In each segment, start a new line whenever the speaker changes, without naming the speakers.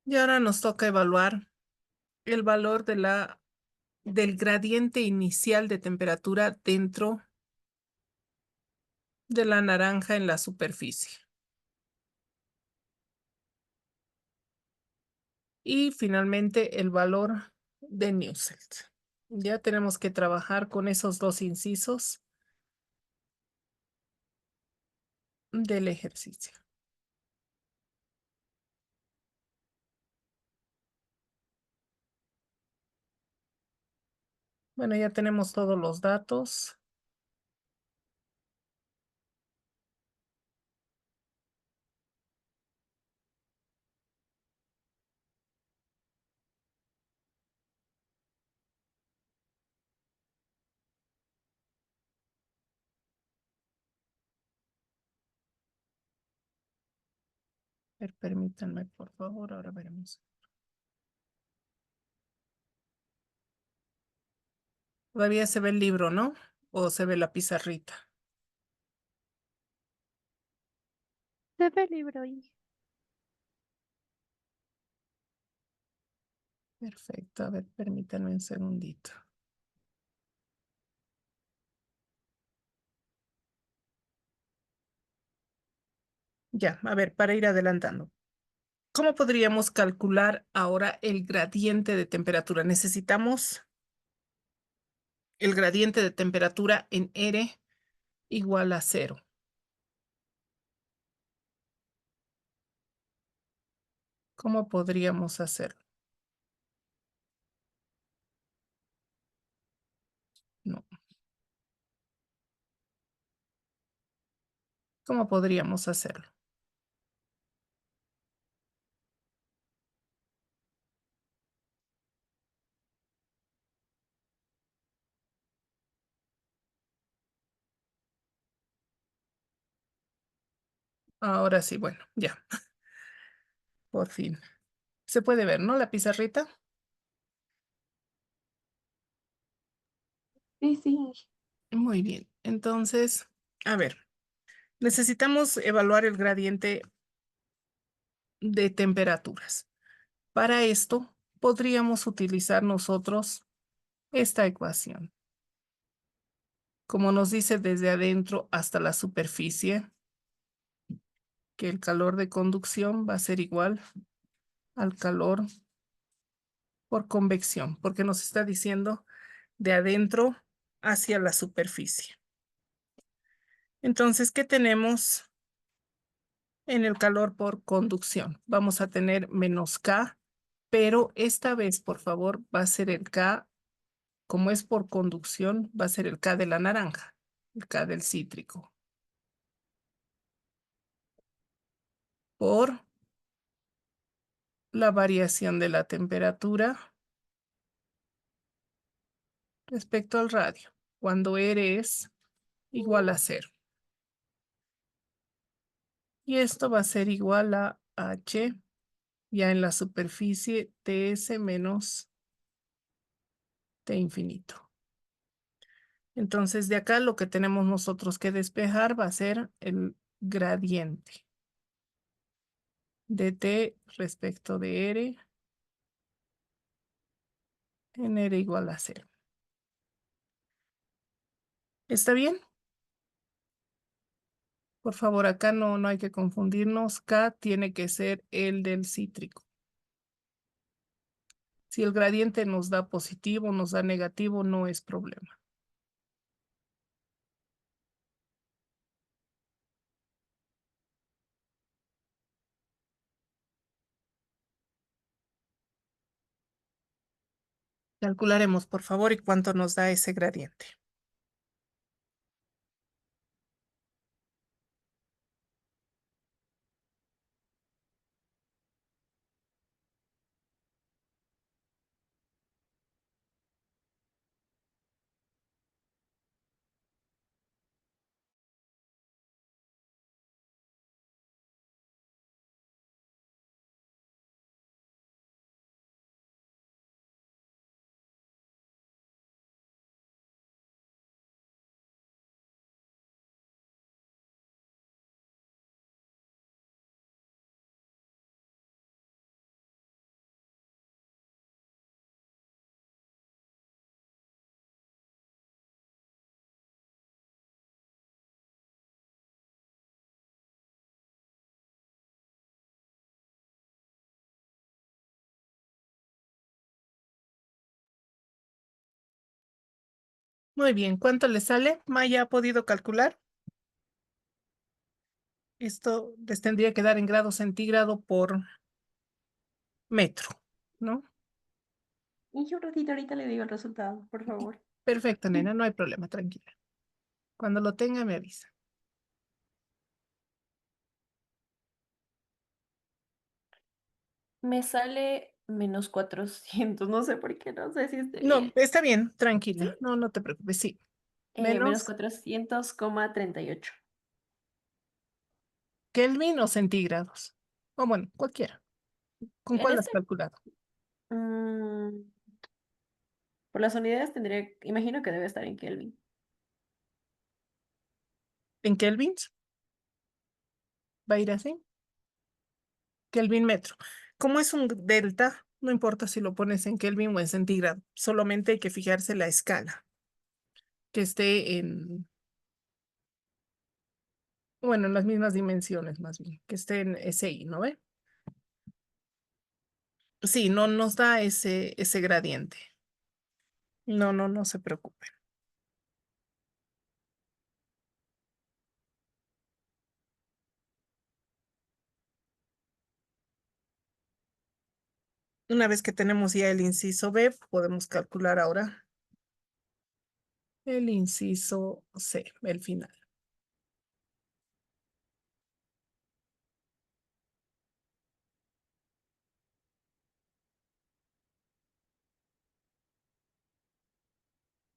Y ahora nos toca evaluar el valor del gradiente inicial de temperatura dentro de la naranja en la superficie. Y finalmente el valor de Nusselt. Ya tenemos que trabajar con esos dos incisos del ejercicio. Bueno, ya tenemos todos los datos. A ver, permítanme, por favor, ahora veremos. Todavía se ve el libro, ¿no? O se ve la pizarrita.
Se ve el libro ahí.
Perfecto, a ver, permítanme un segundito. Ya, a ver, para ir adelantando. ¿Cómo podríamos calcular ahora el gradiente de temperatura? Necesitamos el gradiente de temperatura en R igual a cero. ¿Cómo podríamos hacerlo? No. ¿Cómo podríamos hacerlo? Ahora sí, bueno, ya, por fin. Se puede ver, ¿no? La pizarrita.
Sí, sí.
Muy bien. Entonces, a ver, necesitamos evaluar el gradiente de temperaturas. Para esto, podríamos utilizar nosotros esta ecuación. Como nos dice desde adentro hasta la superficie, que el calor de conducción va a ser igual al calor por convección, porque nos está diciendo de adentro hacia la superficie. Entonces, ¿qué tenemos en el calor por conducción? Vamos a tener menos K, pero esta vez, por favor, va a ser el K, como es por conducción, va a ser el K de la naranja, el K del cítrico, por la variación de la temperatura respecto al radio, cuando R es igual a cero. Y esto va a ser igual a H ya en la superficie Ts menos T infinito. Entonces, de acá lo que tenemos nosotros que despejar va a ser el gradiente de T respecto de R en R igual a cero. ¿Está bien? Por favor, acá no hay que confundirnos. K tiene que ser el del cítrico. Si el gradiente nos da positivo, nos da negativo, no es problema. Calcularemos, por favor, y cuánto nos da ese gradiente. Muy bien, ¿cuánto le sale? Maya ha podido calcular. Esto les tendría que dar en grado centígrado por metro, ¿no?
Y yo un ratito ahorita le digo el resultado, por favor.
Perfecto, nena, no hay problema, tranquila. Cuando lo tenga, me avisa.
Me sale -400, no sé por qué, no sé si esté
No,
bien.
está bien,
¿Sí?
tranquila. No, no te preocupes, sí.
Menos
Menos
400,38.
Kelvin o centígrados. O bueno, cualquiera. ¿Con
En
cuál has
este,
calculado?
mm, por las unidades imagino que debe estar en Kelvin.
¿En kelvins? ¿Va a ir así? Kelvin metro. Como es un delta, no importa si lo pones en Kelvin o en centígrado. Solamente hay que fijarse la escala, que esté en, bueno, en las mismas dimensiones más bien, que esté en SI, ¿no ve? Sí, no nos da ese gradiente. No, no, no se preocupe. Una vez que tenemos ya el inciso B, podemos calcular ahora el inciso C, el final.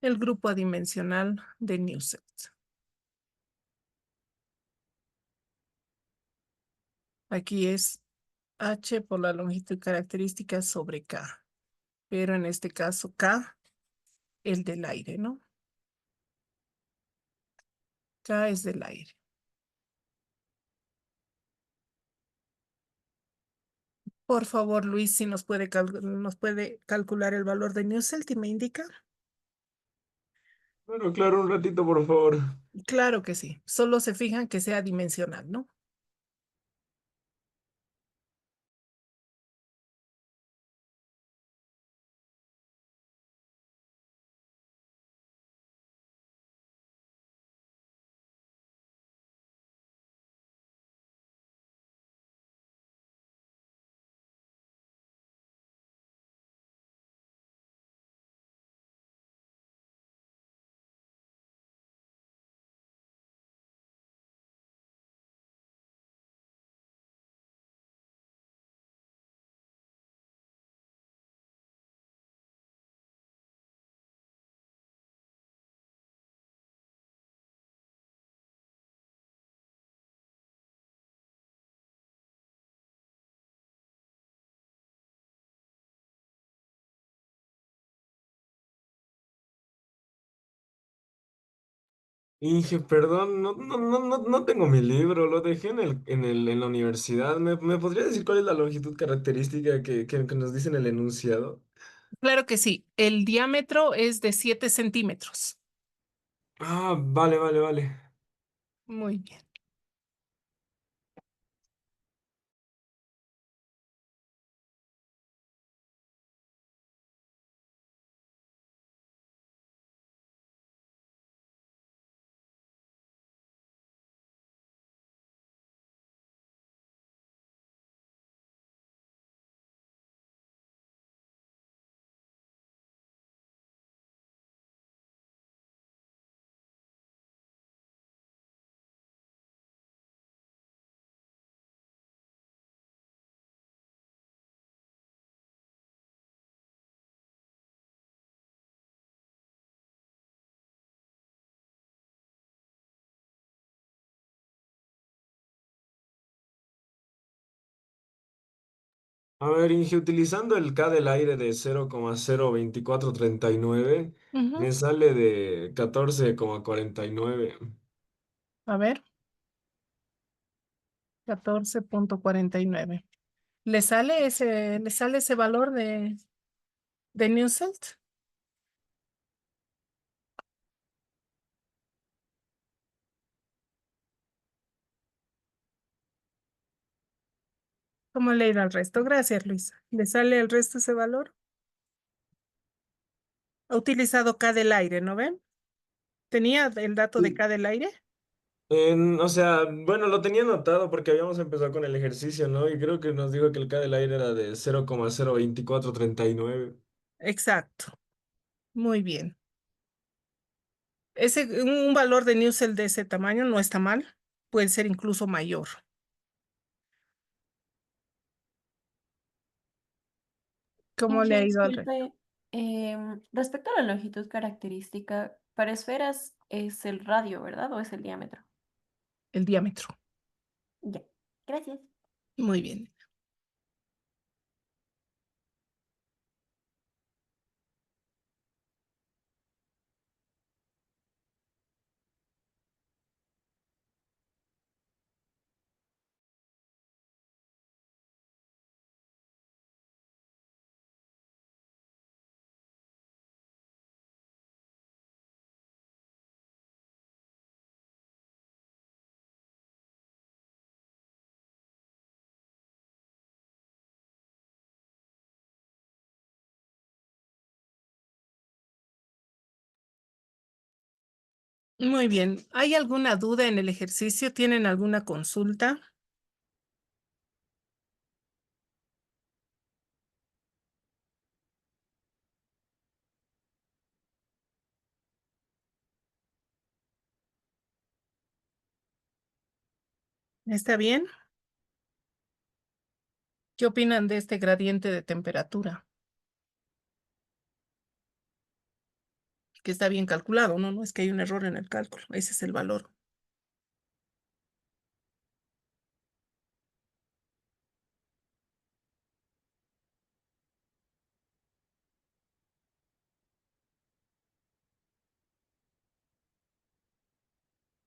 El grupo adimensional de Newselt. Aquí es H por la longitud característica sobre K, pero en este caso K, el del aire, ¿no? K es del aire. Por favor, Luis, si nos puede calcular el valor de Newselt y me indica.
Bueno, claro, un ratito, por favor.
Claro que sí, solo se fijan que sea dimensional, ¿no?
Inge, perdón, no tengo mi libro, lo dejé en la universidad. ¿Me podría decir cuál es la longitud característica que nos dice en el enunciado?
Claro que sí, el diámetro es de 7 centímetros.
Ah, vale, vale, vale.
Muy bien.
A ver, Inge, utilizando el K del aire de 0,02439,
Ujú.
me sale de 14,49.
A ver, 14,49. Le sale ese valor de Newselt? ¿Cómo le irá al resto? Gracias, Luisa. ¿Le sale el resto ese valor? Ha utilizado K del aire, ¿no ven? ¿Tenía el dato de
Sí.
K del aire?
O sea, bueno, lo tenía anotado porque habíamos empezado con el ejercicio, ¿no? Y creo que nos dijo que el K del aire era de 0,02439.
Exacto. Muy bien. Un valor de Newsel de ese tamaño no está mal. Puede ser incluso mayor. ¿Cómo le
Inge,
ha ido al resto?
disculpe, respecto a la longitud característica, para esferas es el radio, ¿verdad? ¿O es el diámetro?
El diámetro.
Ya, gracias.
Muy bien. Muy bien. ¿Hay alguna duda en el ejercicio? ¿Tienen alguna consulta? ¿Está bien? ¿Qué opinan de este gradiente de temperatura? Que está bien calculado, ¿no? No es que hay un error en el cálculo. Ese es el valor.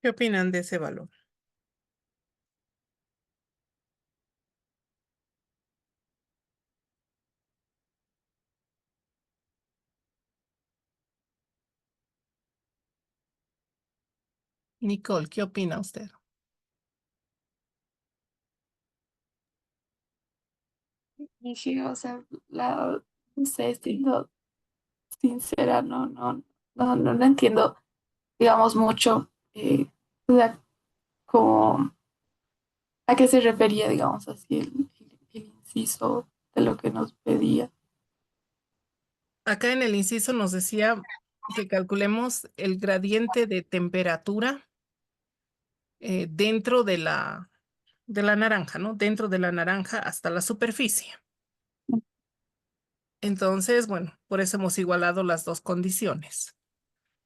¿Qué opinan de ese valor? Nicole, ¿qué opina usted?
Y sí, o sea, no sé, siendo sincera, no entiendo, digamos, mucho, o sea, como, a qué se refería, digamos, así el inciso de lo que nos pedía.
Acá en el inciso nos decía que calculemos el gradiente de temperatura dentro de la naranja, ¿no? Dentro de la naranja hasta la superficie. Entonces, bueno, por eso hemos igualado las dos condiciones.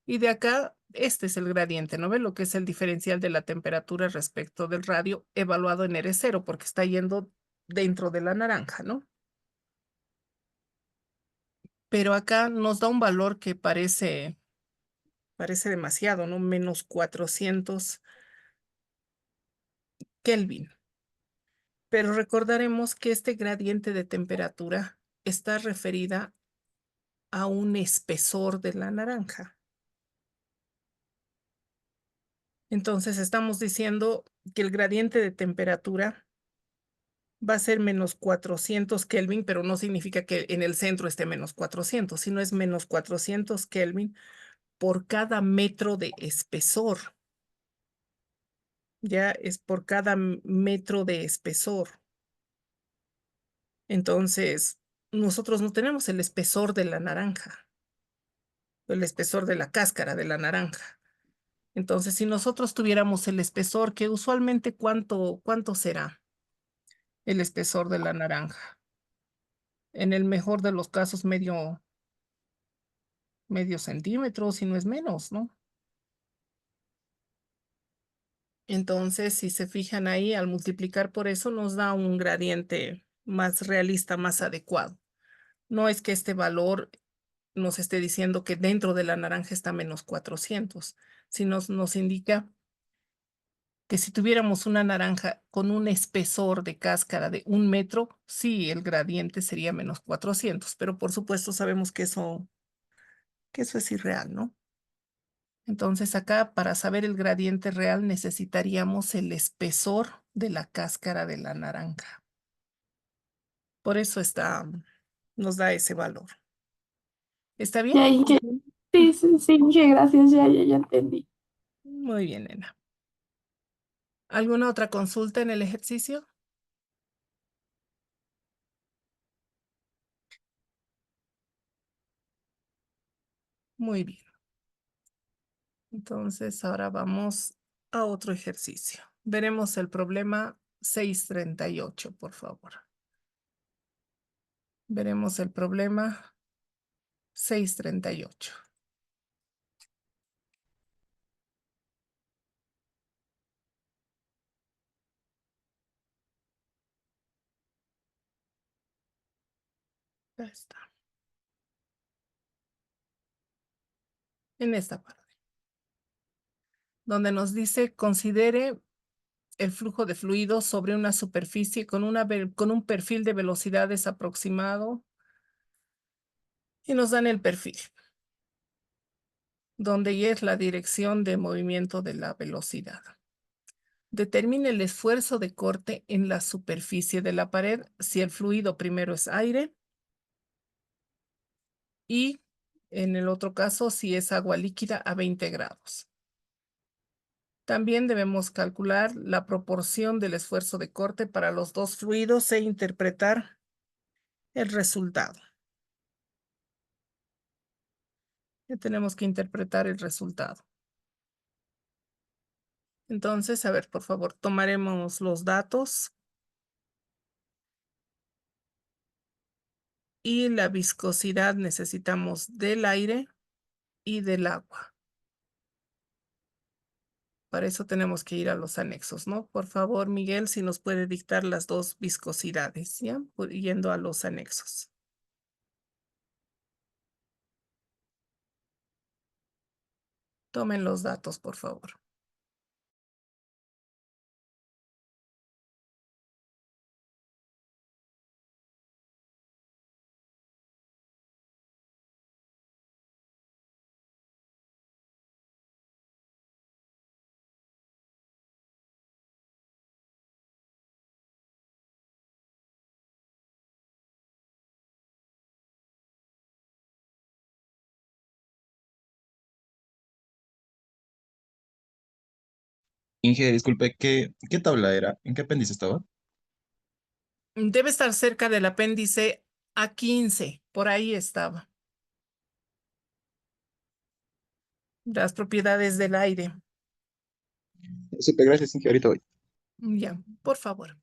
Y de acá, este es el gradiente, ¿no ve? Lo que es el diferencial de la temperatura respecto del radio evaluado en R0, porque está yendo dentro de la naranja, ¿no? Pero acá nos da un valor que parece demasiado, ¿no? Menos 400 Kelvin. Pero recordaremos que este gradiente de temperatura está referida a un espesor de la naranja. Entonces estamos diciendo que el gradiente de temperatura va a ser menos 400 Kelvin, pero no significa que en el centro esté menos 400, sino es menos 400 Kelvin por cada metro de espesor. Ya es por cada metro de espesor. Entonces, nosotros no tenemos el espesor de la naranja, el espesor de la cáscara de la naranja. Entonces, si nosotros tuviéramos el espesor, que usualmente ¿cuánto será el espesor de la naranja? En el mejor de los casos, medio centímetro, si no es menos, ¿no? Entonces, si se fijan ahí, al multiplicar por eso nos da un gradiente más realista, más adecuado. No es que este valor nos esté diciendo que dentro de la naranja está menos 400, sino nos indica que si tuviéramos una naranja con un espesor de cáscara de 1 metro, sí, el gradiente sería menos 400, pero por supuesto sabemos que eso es irreal, ¿no? Entonces acá para saber el gradiente real necesitaríamos el espesor de la cáscara de la naranja. Por eso nos da ese valor. ¿Está bien?
Y ahí que, Sí, sí, sí, Inge, gracias, ya entendí.
Muy bien, nena. ¿Alguna otra consulta en el ejercicio? Muy bien. Entonces, ahora vamos a otro ejercicio. Veremos el problema 638, por favor. Veremos el problema 638. Ya está. En esta parte, donde nos dice, considere el flujo de fluido sobre una superficie con un perfil de velocidades aproximado y nos dan el perfil, donde y es la dirección de movimiento de la velocidad. Determine el esfuerzo de corte en la superficie de la pared si el fluido primero es aire y en el otro caso si es agua líquida a 20 grados. También debemos calcular la proporción del esfuerzo de corte para los dos fluidos e interpretar el resultado. Ya tenemos que interpretar el resultado. Entonces, a ver, por favor, tomaremos los datos y la viscosidad necesitamos del aire y del agua. Para eso tenemos que ir a los anexos, ¿no? Por favor, Miguel, si nos puede dictar las dos viscosidades, ¿ya? Yendo a los anexos. Tomen los datos, por favor.
Inge, disculpe, ¿qué tabla era? ¿En qué apéndice estaba?
Debe estar cerca del apéndice A15, por ahí estaba. Las propiedades del aire.
Súper, gracias, Inge, ahorita voy.
Ya, por favor.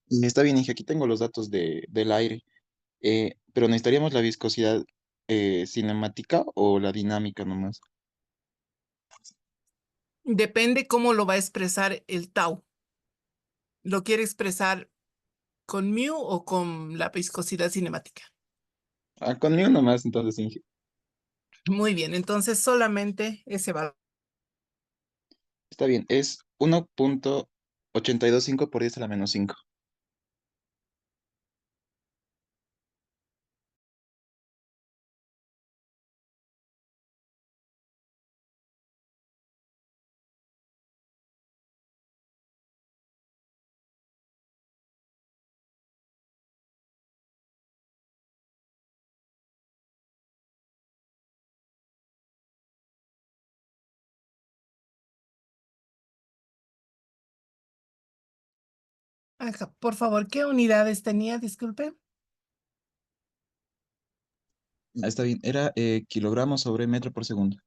Está bien, Inge, aquí tengo los datos del aire, pero necesitaríamos la viscosidad cinemática o la dinámica nomás.
Depende cómo lo va a expresar el tau. ¿Lo quiere expresar con mu o con la viscosidad cinemática?
Ah, conmigo nomás, entonces, Inge.
Muy bien, entonces solamente ese valor.
Está bien, es 1.825 por 10 a la menos 5.
Ajá, por favor, ¿qué unidades tenía? Disculpe.
Está bien, era kilogramos sobre metro por segundo.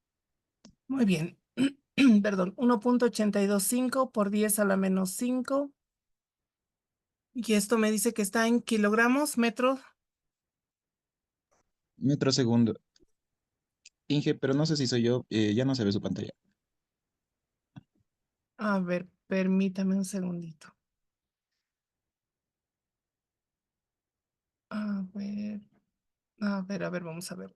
Muy bien. Perdón, 1.825 por 10 a la menos 5. Y esto me dice que está en kilogramos, metros.
Metro segundo. Inge, pero no sé si soy yo, ya no se ve su pantalla.
A ver, permítame un segundito. A ver. A ver, vamos a ver.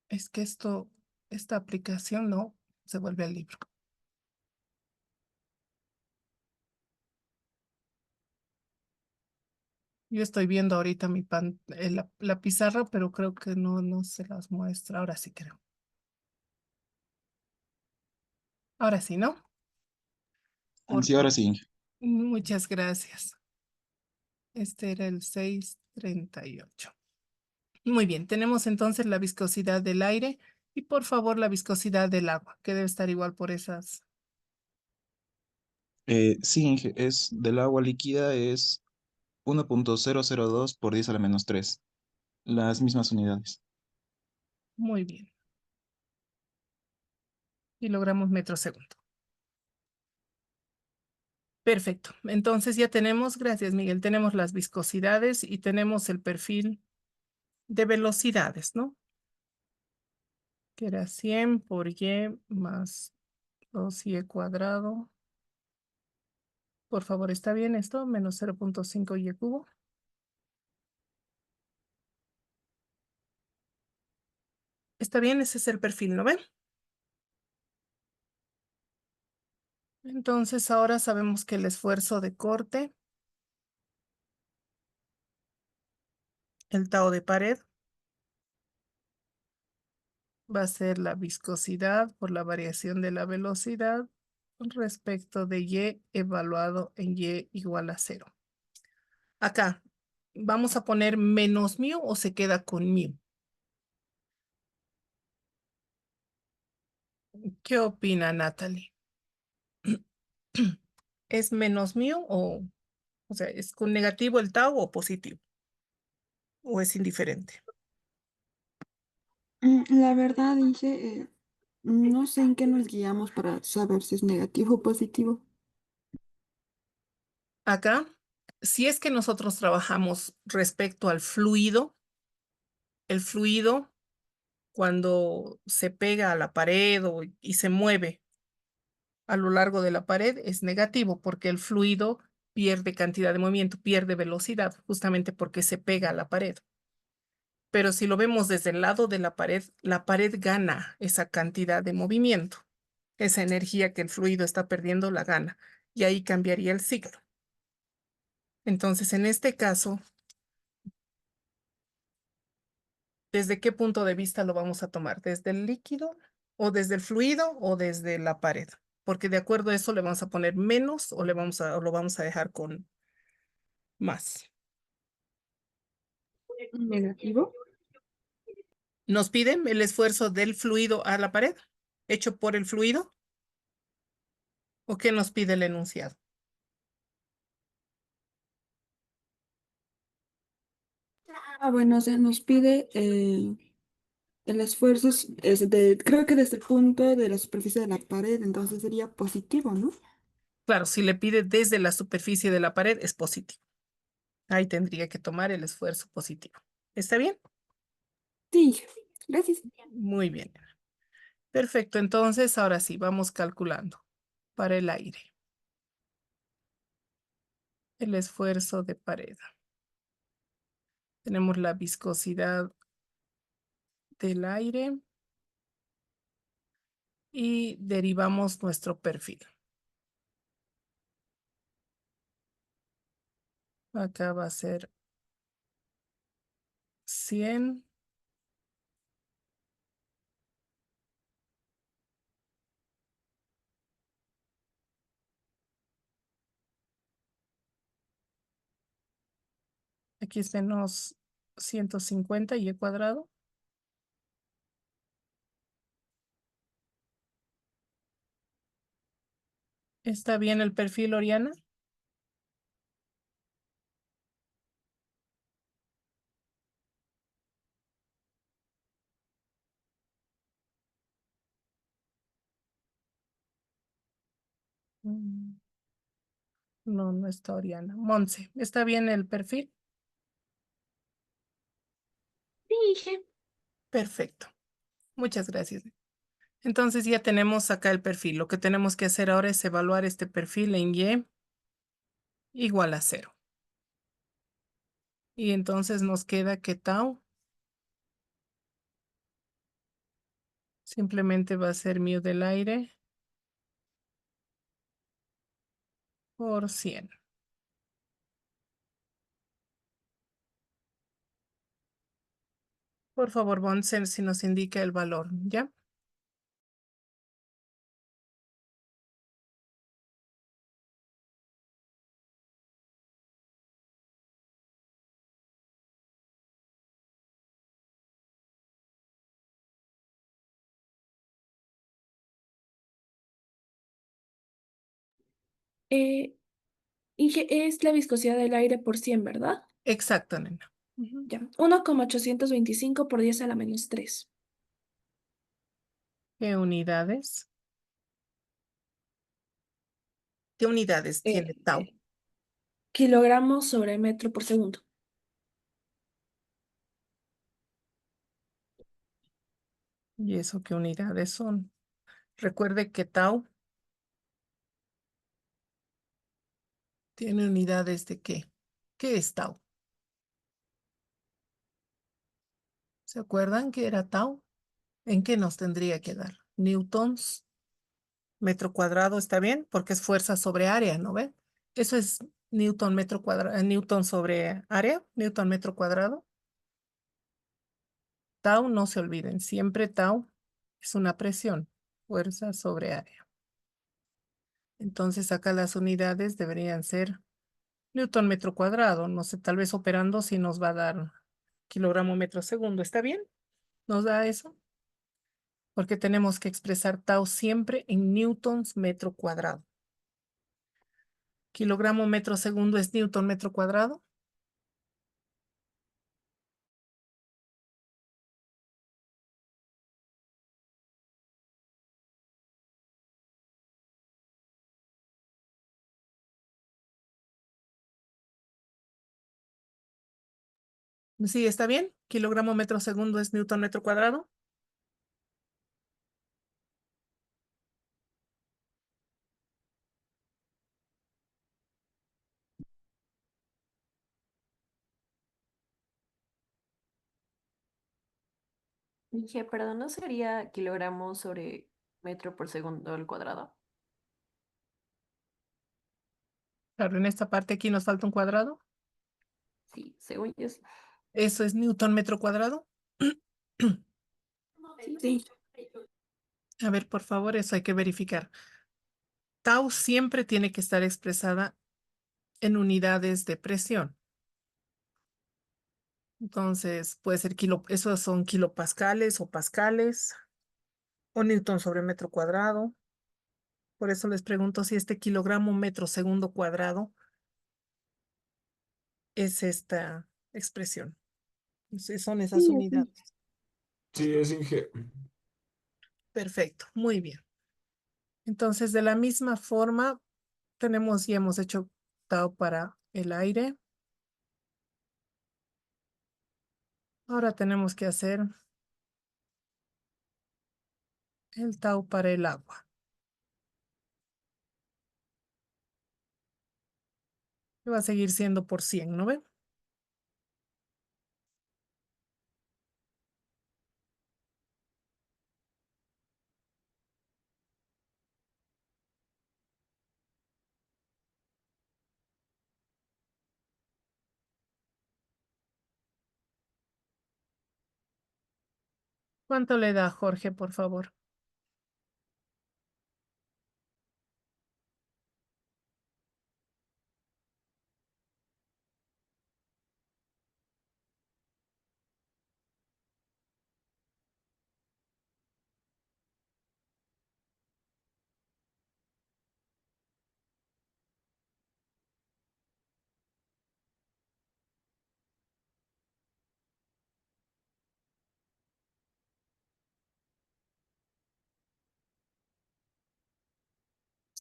Es que esta aplicación no se vuelve al libro. Yo estoy viendo ahorita la pizarra, pero creo que no se las muestra. Ahora sí creo. Ahora sí, ¿no? Por
Sí, ahora
favor.
sí, Inge.
Muchas gracias. Este era el 638. Muy bien, tenemos entonces la viscosidad del aire y por favor la viscosidad del agua, que debe estar igual por esas.
Sí, Inge, es del agua líquida es 1.002 por 10 a la menos 3. Las mismas unidades.
Muy bien. Kilogramos metro segundo. Perfecto. Entonces ya tenemos, gracias Miguel, tenemos las viscosidades y tenemos el perfil de velocidades, ¿no? Que era 100 por y más 2y cuadrado. Por favor, ¿está bien esto? Menos 0.5 y cubo. ¿Está bien? Ese es el perfil, ¿no ven? Entonces ahora sabemos que el esfuerzo de corte, el tau de pared, va a ser la viscosidad por la variación de la velocidad respecto de y evaluado en y igual a 0. Acá, ¿vamos a poner menos mu o se queda con mu? ¿Qué opina Natalie? ¿Es menos mu o sea, es con negativo el tau o positivo? ¿O es indiferente?
La verdad, dije, no sé en qué nos guiamos para saber si es negativo o positivo.
Acá, si es que nosotros trabajamos respecto al fluido, el fluido cuando se pega a la pared y se mueve a lo largo de la pared es negativo porque el fluido pierde cantidad de movimiento, pierde velocidad, justamente porque se pega a la pared. Pero si lo vemos desde el lado de la pared gana esa cantidad de movimiento, esa energía que el fluido está perdiendo la gana, y ahí cambiaría el ciclo. Entonces, en este caso, ¿desde qué punto de vista lo vamos a tomar? ¿Desde el líquido o desde el fluido o desde la pared? Porque de acuerdo a eso le vamos a poner menos o o lo vamos a dejar con más.
Negativo.
¿Nos piden el esfuerzo del fluido a la pared hecho por el fluido? ¿O qué nos pide el enunciado?
Bueno, o sea, nos pide el esfuerzo, creo que desde el punto de la superficie de la pared, entonces sería positivo, ¿no?
Claro, si le pide desde la superficie de la pared es positivo. Ahí tendría que tomar el esfuerzo positivo. ¿Está bien?
Sí, gracias.
Muy bien. Perfecto, entonces ahora sí, vamos calculando para el aire. El esfuerzo de pared. Tenemos la viscosidad del aire y derivamos nuestro perfil. Acá va a ser 100. Aquí es menos 150 y cuadrado. ¿Está bien el perfil, Oriana? Mm, No, no está Oriana. Monse, ¿está bien el perfil?
Dije.
Perfecto. Muchas gracias. Entonces ya tenemos acá el perfil. Lo que tenemos que hacer ahora es evaluar este perfil en Y igual a 0. Y entonces nos queda que tau simplemente va a ser mu del aire por 100. Por favor, Bonsen, si nos indica el valor, ¿ya?
Eh, es la viscosidad del aire por 100, ¿verdad?
Exacto, nena. Ujú.
Ya. 1,825 por 10 a la menos 3.
¿Qué unidades? ¿Qué unidades tiene tau?
Kilogramos sobre metro por segundo.
¿Y eso qué unidades son? Recuerde que tau tiene unidades de qué. ¿Qué es tau? ¿Se acuerdan que era tau? ¿En qué nos tendría que dar? Newtons, metro cuadrado, ¿está bien? Porque es fuerza sobre área, ¿no ve? Eso es Newton metro cuadrado, Newton sobre área, Newton metro cuadrado. Tau, no se olviden, siempre tau es una presión, fuerza sobre área. Entonces acá las unidades deberían ser Newton metro cuadrado. No sé, tal vez operando si nos va a dar kilogramo metro segundo. ¿Está bien? ¿Nos da eso? Porque tenemos que expresar tau siempre en newtons metro cuadrado. Kilogramo metro segundo es newton metro cuadrado. Sí, ¿está bien? Kilogramo metro segundo es newton metro cuadrado.
Dije, perdón, ¿no sería kilogramos sobre metro por segundo al cuadrado?
Claro, en esta parte aquí nos falta un cuadrado.
Sí, según yo sí.
Eso es newton metro cuadrado.
Sí.
A ver, por favor, eso hay que verificar. Tau siempre tiene que estar expresada en unidades de presión. Entonces, puede ser esos son kilopascales o pascales o newton sobre metro cuadrado. Por eso les pregunto si este kilogramo metro segundo cuadrado es esta expresión. Si son esas
Sí, así.
unidades.
Sí, es Inge.
Perfecto, muy bien. Entonces, de la misma forma, tenemos y hemos hecho tau para el aire. Ahora tenemos que hacer el tau para el agua. Que va a seguir siendo por 100, ¿no ven? ¿Cuánto le da, Jorge, por favor?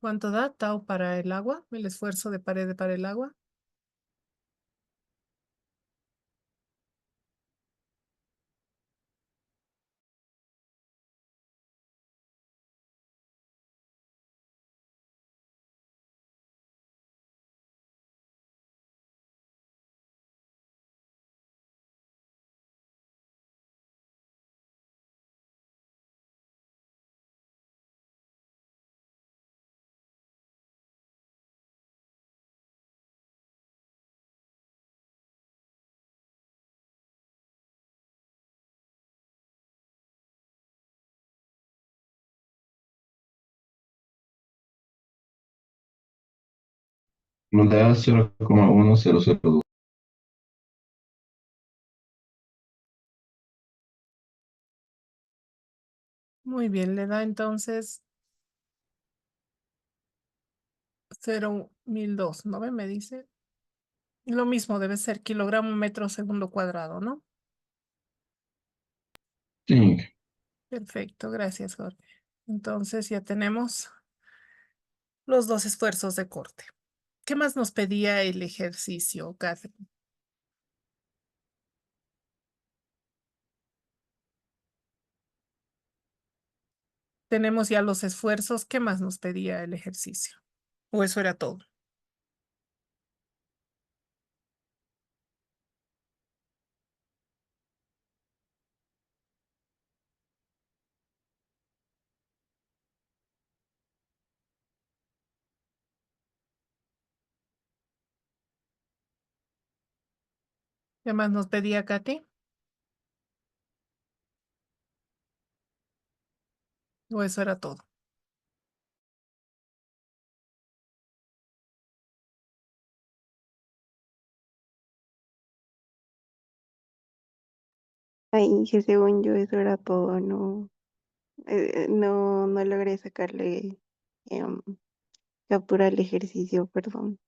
¿Cuánto da tau para el agua? El esfuerzo de pared para el agua.
Nos da 0,1002.
Muy bien, le da entonces 0.1002, ¿no ve? Me dice. Lo mismo debe ser kilogramo metro segundo cuadrado, ¿no?
Sí, Inge.
Perfecto, gracias, Jorge. Entonces ya tenemos los dos esfuerzos de corte. ¿Qué más nos pedía el ejercicio, Catherine? Tenemos ya los esfuerzos. ¿Qué más nos pedía el ejercicio? ¿O eso era todo? ¿Qué más nos pedía Katy? ¿O eso era todo?
Ay, que según yo eso era todo, no, no logré sacarle em, captura al ejercicio, perdón.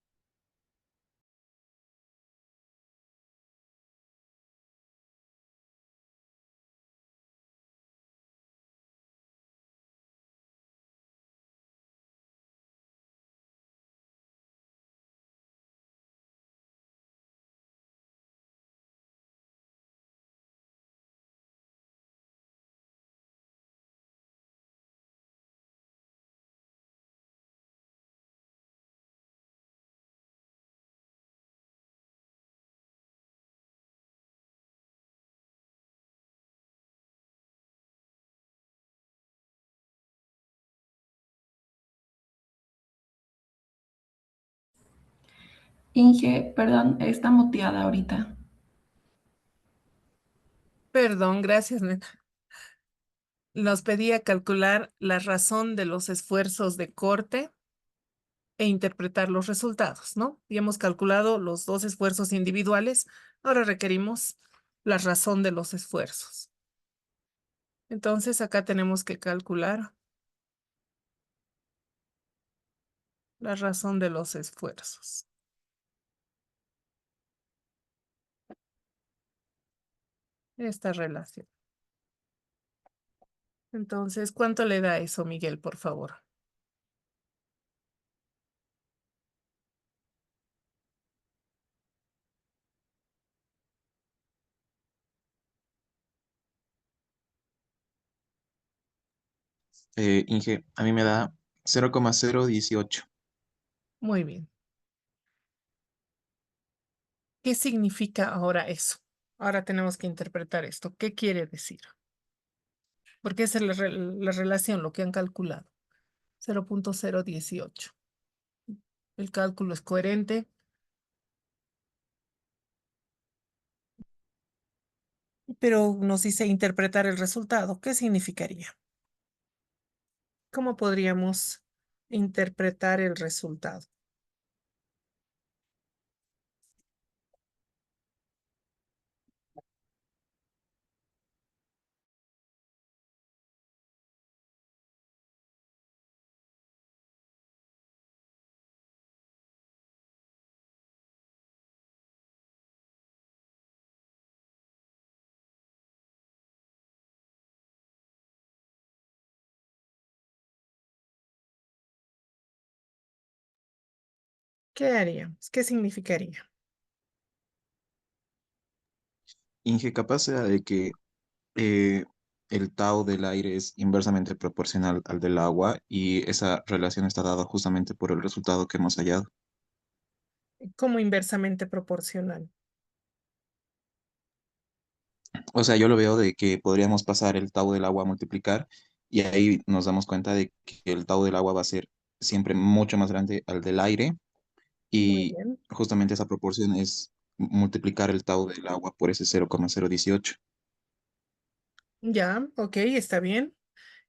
Inge, perdón, está muteada ahorita.
Perdón, gracias, nena. Nos pedía calcular la razón de los esfuerzos de corte e interpretar los resultados, ¿no? Y hemos calculado los dos esfuerzos individuales. Ahora requerimos la razón de los esfuerzos. Entonces, acá tenemos que calcular la razón de los esfuerzos. Esta relación. Entonces, ¿cuánto le da eso, Miguel, por favor?
Inge, a mí me da 0,018.
Muy bien. ¿Qué significa ahora eso? Ahora tenemos que interpretar esto. ¿Qué quiere decir? Porque esa es la relación, lo que han calculado. 0.018. El cálculo es coherente, pero nos dice interpretar el resultado. ¿Qué significaría? ¿Cómo podríamos interpretar el resultado? ¿Qué haríamos? ¿Qué significaría?
Inge, capaz sea de que eh, el tau del aire es inversamente proporcional al del agua y esa relación está dada justamente por el resultado que hemos hallado.
Como inversamente proporcional.
O sea, yo lo veo de que podríamos pasar el tau del agua a multiplicar y ahí nos damos cuenta de que el tau del agua va a ser siempre mucho más grande al del aire
Muy
y
bien.
justamente esa proporción es multiplicar el tau del agua por ese 0,018.
Ya, ok, está bien.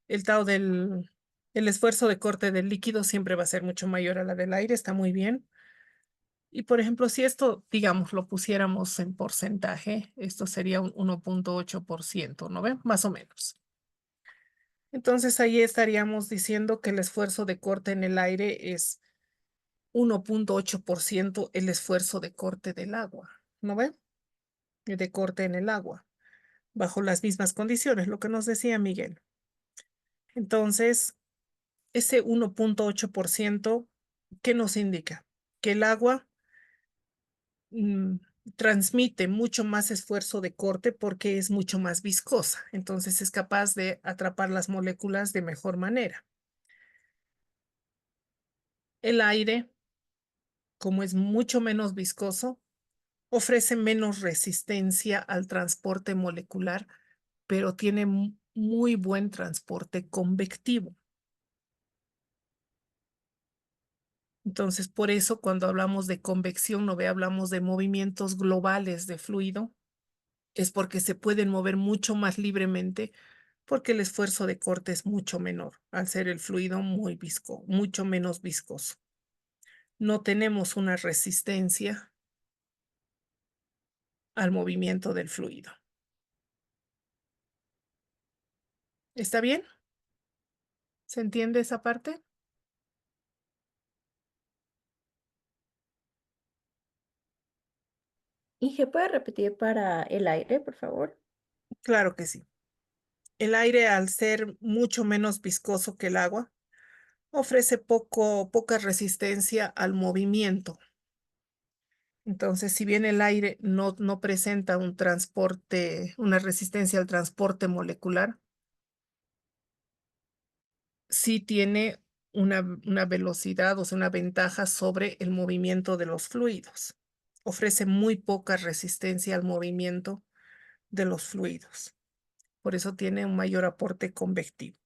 El tau el esfuerzo de corte del líquido siempre va a ser mucho mayor a la del aire, está muy bien. Y por ejemplo, si esto, digamos, lo pusiéramos en porcentaje, esto sería un 1,8%, ¿no ven? Más o menos. Entonces ahí estaríamos diciendo que el esfuerzo de corte en el aire es 1,8% el esfuerzo de corte del agua, ¿no ven? De corte en el agua, bajo las mismas condiciones, lo que nos decía Miguel. Entonces, ese 1,8%, ¿qué nos indica? Que el agua mm, transmite mucho más esfuerzo de corte porque es mucho más viscosa. Entonces es capaz de atrapar las moléculas de mejor manera. El aire, como es mucho menos viscoso, ofrece menos resistencia al transporte molecular, pero tiene muy buen transporte convectivo. Entonces, por eso cuando hablamos de convección, no ve, hablamos de movimientos globales de fluido, es porque se pueden mover mucho más libremente, porque el esfuerzo de corte es mucho menor, al ser el fluido mucho menos viscoso. No tenemos una resistencia al movimiento del fluido. ¿Está bien? ¿Se entiende esa parte?
Inge, ¿puede repetir para el aire, por favor?
Claro que sí. El aire, al ser mucho menos viscoso que el agua, ofrece poca resistencia al movimiento. Entonces, si bien el aire no presenta un transporte, una resistencia al transporte molecular, sí tiene una velocidad, o sea, una ventaja sobre el movimiento de los fluidos. Ofrece muy poca resistencia al movimiento de los fluidos. Por eso tiene un mayor aporte convectivo.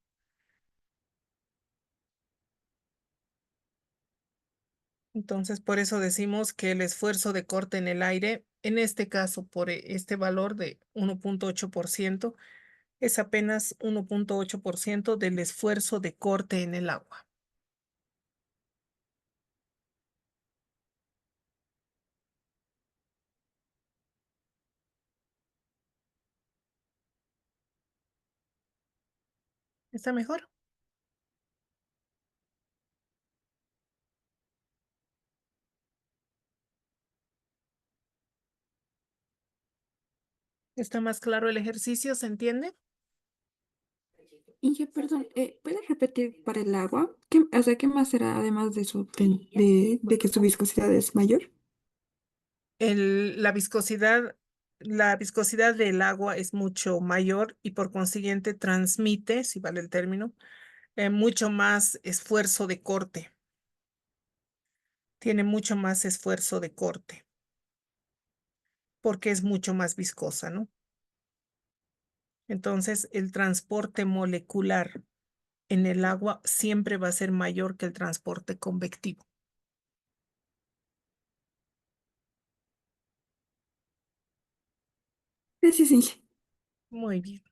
Entonces, por eso decimos que el esfuerzo de corte en el aire, en este caso, por este valor de 1,8%, es apenas 1,8% del esfuerzo de corte en el agua. ¿Está mejor? ¿Está más claro el ejercicio? ¿Se entiende?
Y yo, perdón, ¿puedes repetir para el agua? O sea, ¿qué más será además de eso, de que su viscosidad es mayor?
La viscosidad del agua es mucho mayor y por consiguiente transmite, si vale el término, mucho más esfuerzo de corte. Tiene mucho más esfuerzo de corte porque es mucho más viscosa, ¿no? Entonces, el transporte molecular en el agua siempre va a ser mayor que el transporte convectivo.
Gracias, Inge.
Muy bien,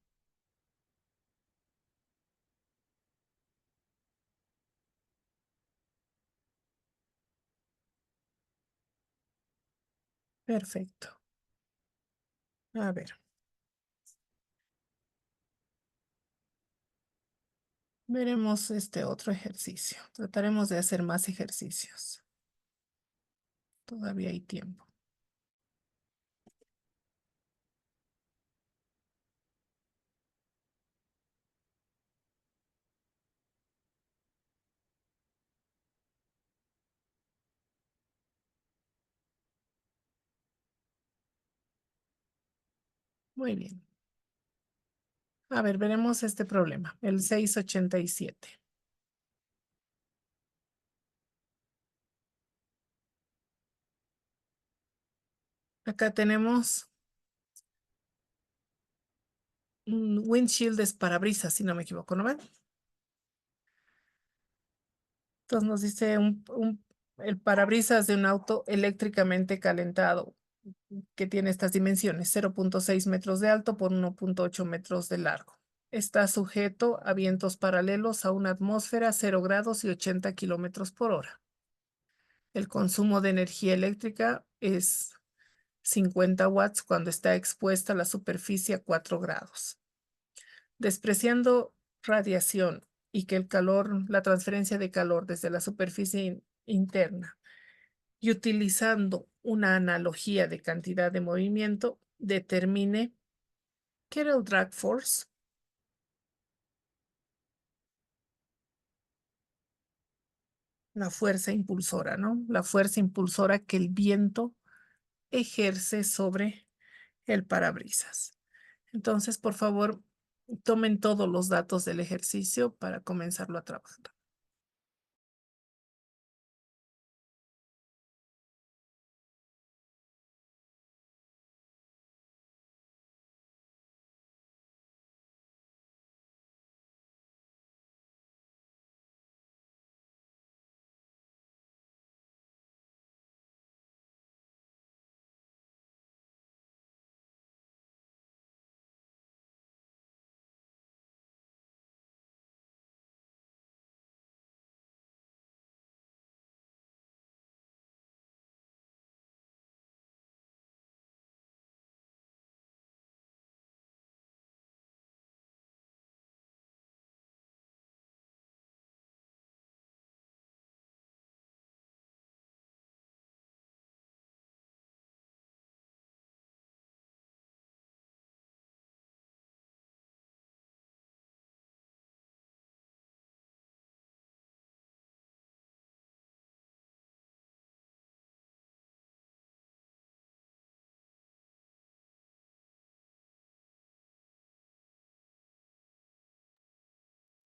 perfecto. A ver, veremos este otro ejercicio. Trataremos de hacer más ejercicios. Todavía hay tiempo. Muy bien. A ver, veremos este problema, el 687. Acá tenemos un windshield es parabrisas, si no me equivoco, ¿no ven? Entonces nos dice el parabrisas de un auto eléctricamente calentado que tiene estas dimensiones, 0,6 metros de alto por 1,8 metros de largo. Está sujeto a vientos paralelos a una atmósfera, 0 grados y 80 kilómetros por hora. El consumo de energía eléctrica es 50 watts cuando está expuesta la superficie a 4 grados. Despreciando radiación y que el calor, la transferencia de calor desde la superficie interna y utilizando una analogía de cantidad de movimiento, determine ¿qué era el drag force? La fuerza impulsora, ¿no? La fuerza impulsora que el viento ejerce sobre el parabrisas. Entonces, por favor, tomen todos los datos del ejercicio para comenzarlo a trabajar.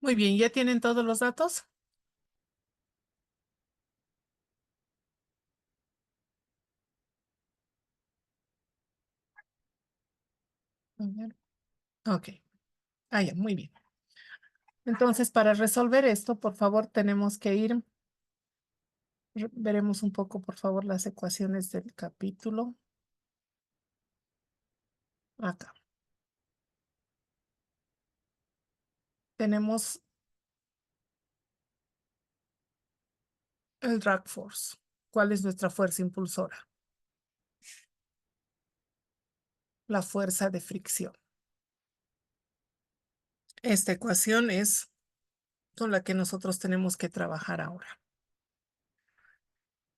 Muy bien, ¿ya tienen todos los datos? A ver. Ok. Ah, ya, muy bien. Entonces, para resolver esto, por favor, tenemos que ir, veremos un poco, por favor, las ecuaciones del capítulo. Acá. Tenemos el drag force. ¿Cuál es nuestra fuerza impulsora? La fuerza de fricción. Esta ecuación es con la que nosotros tenemos que trabajar ahora.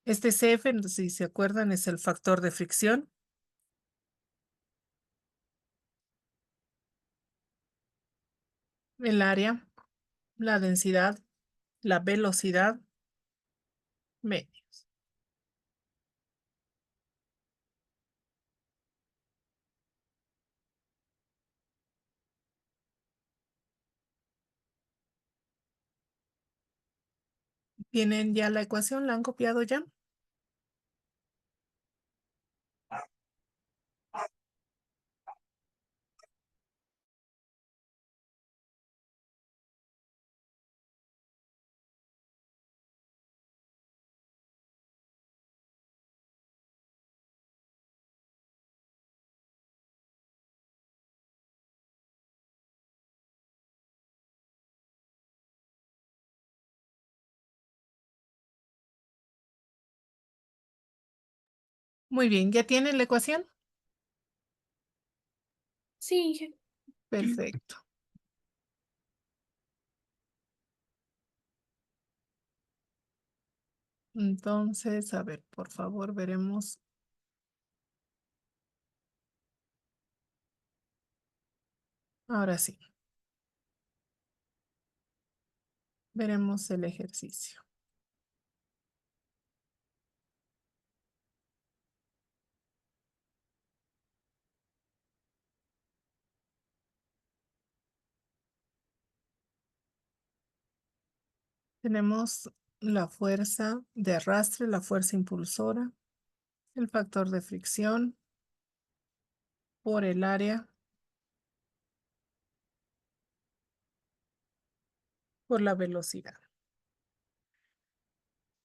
Este CF, si se acuerdan, es el factor de fricción. El área, la densidad, la velocidad, medios. ¿Tienen ya la ecuación? ¿La han copiado ya? Muy bien, ¿ya tienen la ecuación?
Sí,
Perfecto. Entonces, a ver, por favor, veremos. Ahora sí. Veremos el ejercicio. Tenemos la fuerza de arrastre, la fuerza impulsora, el factor de fricción por el área, por la velocidad.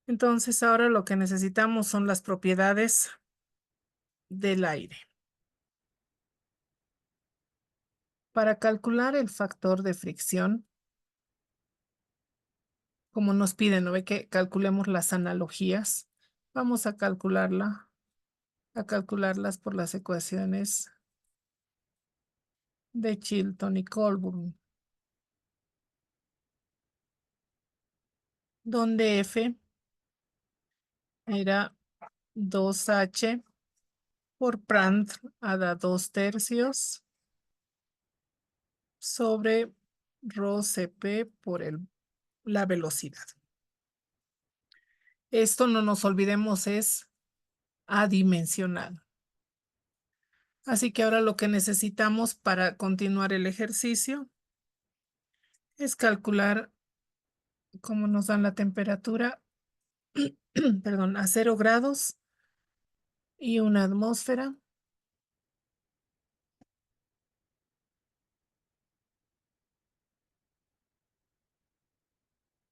Entonces, ahora lo que necesitamos son las propiedades del aire. Para calcular el factor de fricción, como nos piden, ¿no ve que calculemos las analogías? Vamos a calcularlas por las ecuaciones de Chilton y Colburn, donde F era 2H por Prandtl a la 2/3 sobre rho CP por la velocidad. Esto no nos olvidemos es adimensional. Así que ahora lo que necesitamos para continuar el ejercicio es calcular cómo nos dan la temperatura, perdón, a 0 grados y una atmósfera.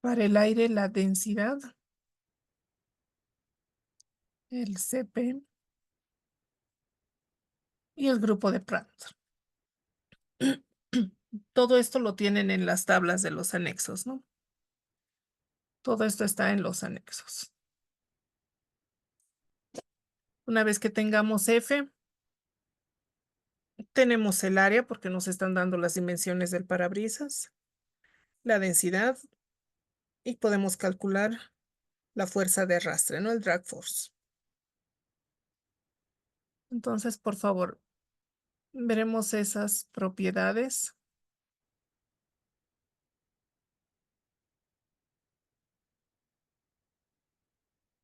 Para el aire, la densidad, el Cp y el grupo de Prandtl. Todo esto lo tienen en las tablas de los anexos, ¿no? Todo esto está en los anexos. Una vez que tengamos F, tenemos el área porque nos están dando las dimensiones del parabrisas, la densidad y podemos calcular la fuerza de arrastre, ¿no? El drag force. Entonces, por favor, veremos esas propiedades.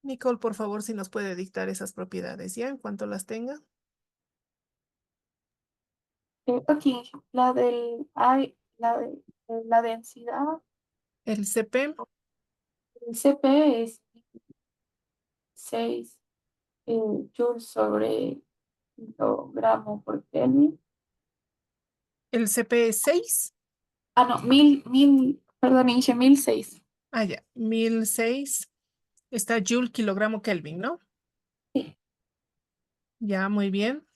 Nicole, por favor, si nos puede dictar esas propiedades ya en cuanto las tenga.
Aquí, la densidad,
El Cp,
el CP es 6 joules sobre kilogramo por Kelvin.
el Cp es 6.
Ah, no, perdón, dije 1006.
Ah, ya, 1006. Está Joule kilogramo Kelvin, ¿no?
Sí.
Ya, muy bien.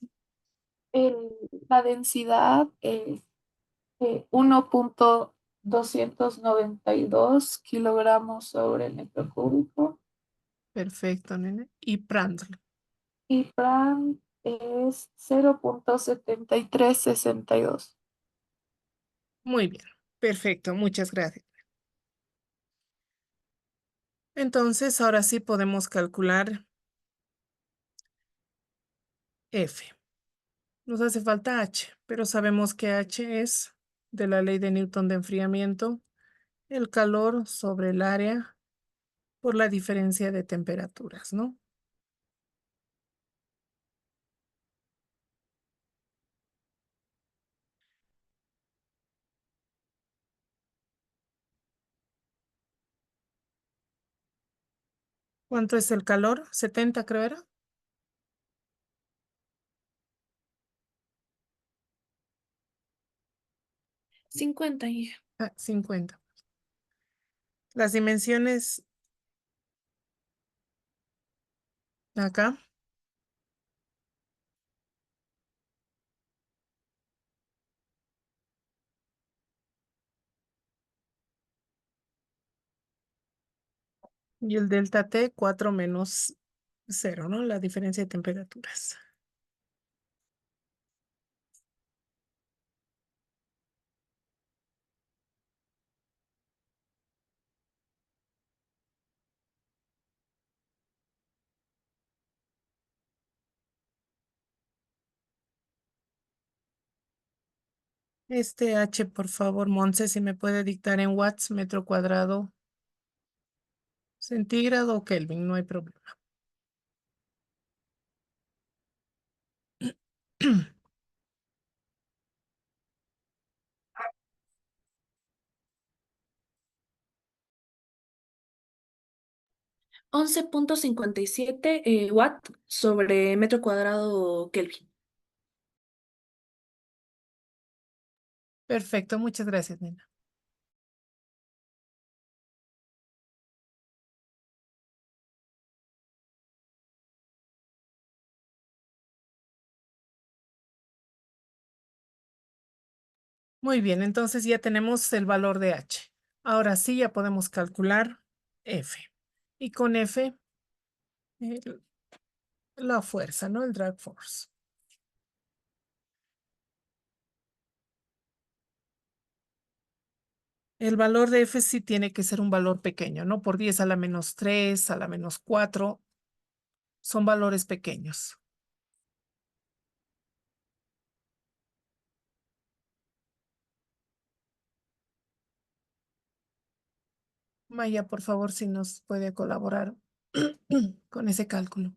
La densidad es 1.292 kilogramos sobre metro cúbico.
Perfecto, nene. Y Prandtl.
Y Prandtl es 0.7362.
Muy bien. Perfecto, muchas gracias. Entonces, ahora sí podemos calcular F. Nos hace falta H, pero sabemos que H es de la ley de Newton de enfriamiento, el calor sobre el área por la diferencia de temperaturas, ¿no? ¿Cuánto es el calor? 70, creo era.
50.
50. Las dimensiones acá. Y el delta T, 4 menos 0, ¿no? La diferencia de temperaturas. Este H, por favor, Monse, si me puede dictar en watts, metro cuadrado, centígrado o Kelvin, no hay problema.
11.57 watt sobre metro cuadrado Kelvin.
Perfecto, muchas gracias, Nina. Muy bien, entonces ya tenemos el valor de H. Ahora sí ya podemos calcular F. Y con F el- la fuerza, ¿no? El drag force. El valor de F sí tiene que ser un valor pequeño, ¿no? Por 10 a la menos 3, a la menos 4, son valores pequeños. Maya, por favor, si nos puede colaborar con ese cálculo.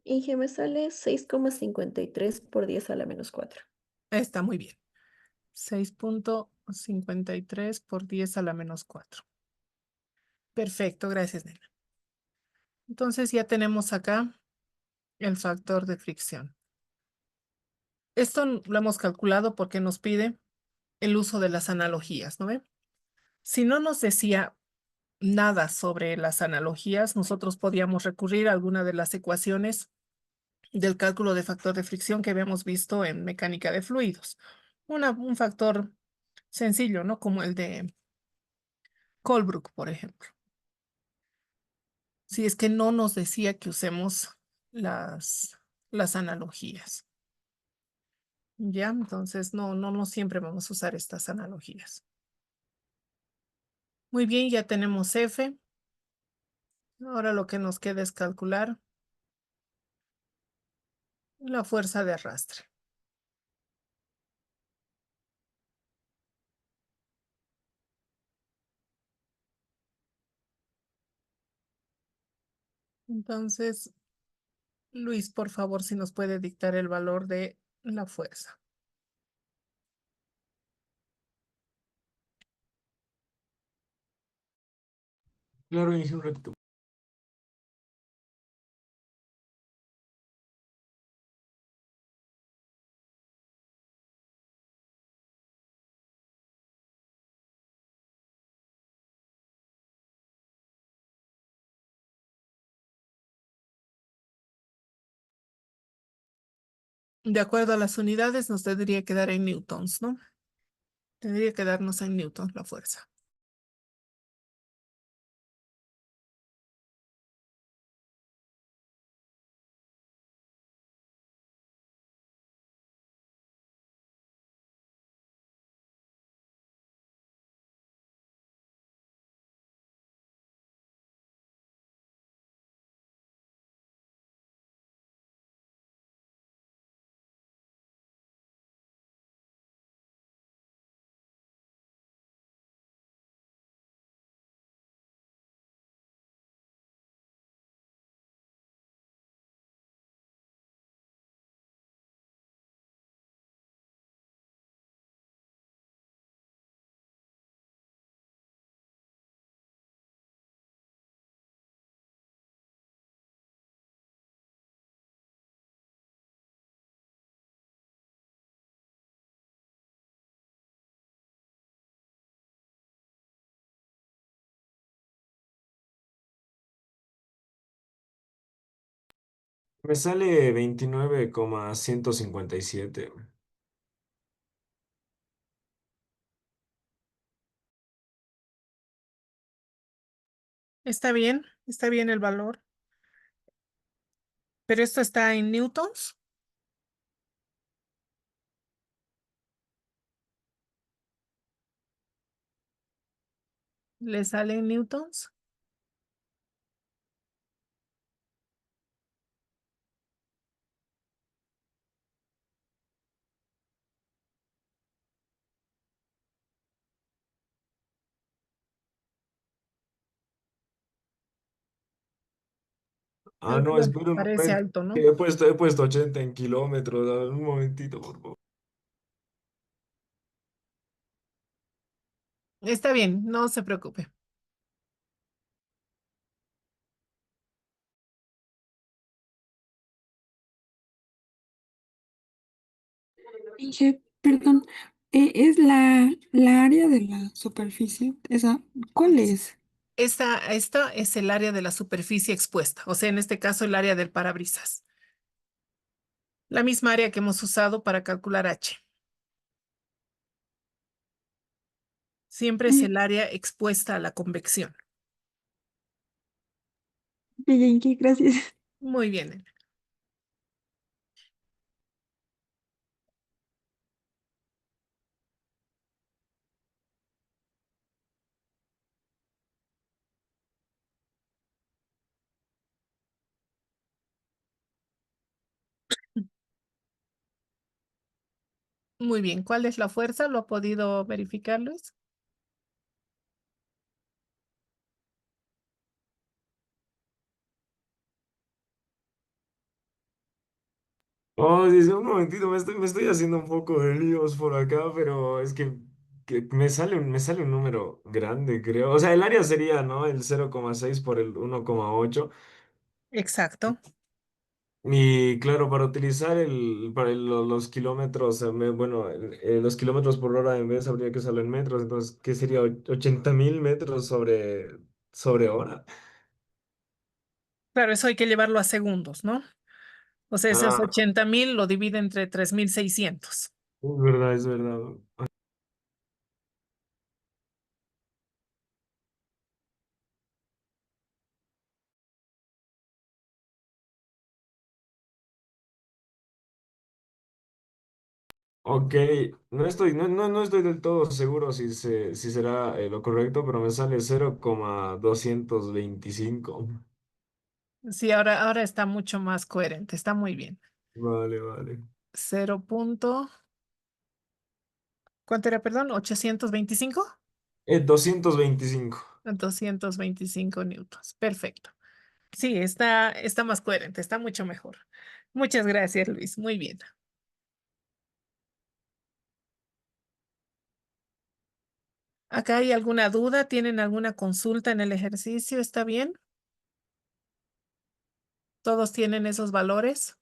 Inge, me sale 6,53 por 10 a la menos 4.
Está muy bien. 6,53 por 10 a la menos 4. Perfecto, gracias, nena. Entonces ya tenemos acá el factor de fricción. Esto lo hemos calculado porque nos pide el uso de las analogías, ¿no ve? Si no nos decía nada sobre las analogías, nosotros podíamos recurrir a alguna de las ecuaciones del cálculo de factor de fricción que habíamos visto en mecánica de fluidos. Un factor sencillo, ¿no? Como el de Colebrook, por ejemplo. Si es que no nos decía que usemos las analogías. Ya, entonces no siempre vamos a usar estas analogías. Muy bien, ya tenemos F. Ahora lo que nos queda es calcular la fuerza de arrastre. Entonces, Luis, por favor, si nos puede dictar el valor de la fuerza.
Claro, Inge, un ratito.
De acuerdo a las unidades, nos tendría que dar en newtons, ¿no? Tendría que darnos en newtons la fuerza.
Me sale 29,157.
Está bien el valor. Pero esto está en newtons. ¿Le sale en newtons?
Ah, no,
Bueno,
espera un
parece
momento.
alto, ¿no?
He puesto 80 en kilómetros. A ver, un momentito, por favor.
Está bien, no se preocupe.
Inge, perdón, es la área de la superficie, esa, ¿cuál es?
Esta es el área de la superficie expuesta, o sea, en este caso el área del parabrisas. La misma área que hemos usado para calcular H. Siempre es
Ay,
el área expuesta a la convección.
ya, Inge, gracias.
Muy bien. Muy bien. ¿Cuál es la fuerza? ¿Lo ha podido verificar, Luis?
Oh, dice, un momentito, me estoy haciendo un poco de líos por acá, pero es que me sale un número grande, creo. O sea, el área sería, ¿no? El 0,6 por el 1,8.
Exacto.
Y claro, para utilizar los kilómetros, bueno, los kilómetros por hora en vez habría que usarlo en metros, entonces, ¿qué sería? 80.000 metros sobre hora.
Claro, eso hay que llevarlo a segundos, ¿no? O sea, esos
Ah,
80.000 lo divide entre 3.600.
es verdad, es verdad. Ok, no estoy del todo seguro si será lo correcto, pero me sale 0,225.
Sí, ahora está mucho más coherente, está muy bien.
Vale, vale.
0 punto, ¿cuánto era, perdón? 825.
225.
225 newtons. Perfecto. Sí, está más coherente, está mucho mejor. Muchas gracias, Luis. Muy bien. ¿Acá hay alguna duda? ¿Tienen alguna consulta en el ejercicio? ¿Está bien? ¿Todos tienen esos valores?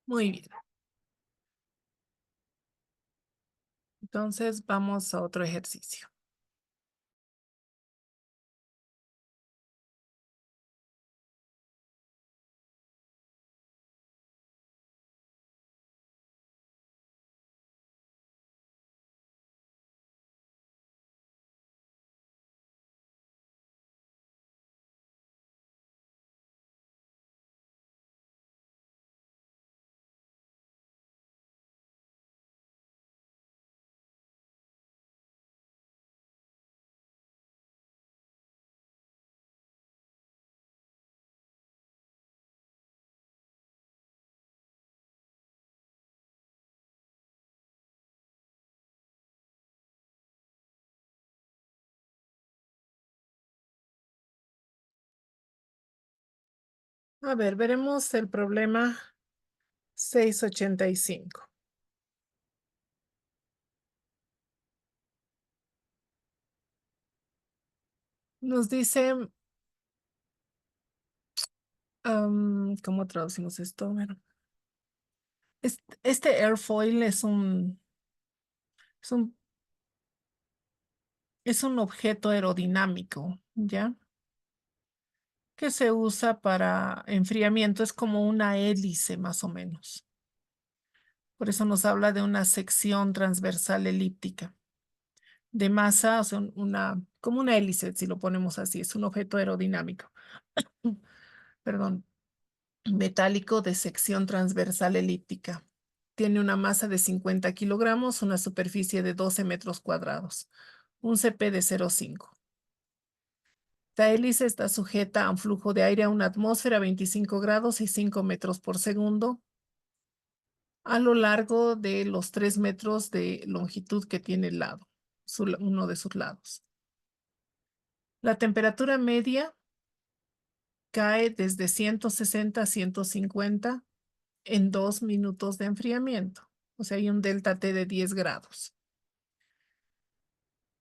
Muy bien. Entonces vamos a otro ejercicio. A ver, veremos el problema 685. Nos dice, ¿cómo traducimos esto? Bueno, este airfoil es un, es un objeto aerodinámico, ¿ya? Que se usa para enfriamiento, es como una hélice más o menos. Por eso nos habla de una sección transversal elíptica de masa, o sea, como una hélice, si lo ponemos así, es un objeto aerodinámico. Perdón, metálico de sección transversal elíptica. Tiene una masa de 50 kilogramos, una superficie de 12 metros cuadrados, un CP de 0,5. Esta hélice está sujeta a un flujo de aire a una atmósfera a 25 grados y 5 metros por segundo a lo largo de los 3 metros de longitud que tiene el lado, uno de sus lados. La temperatura media cae desde 160 a 150 en 2 minutos de enfriamiento. O sea, hay un delta T de 10 grados.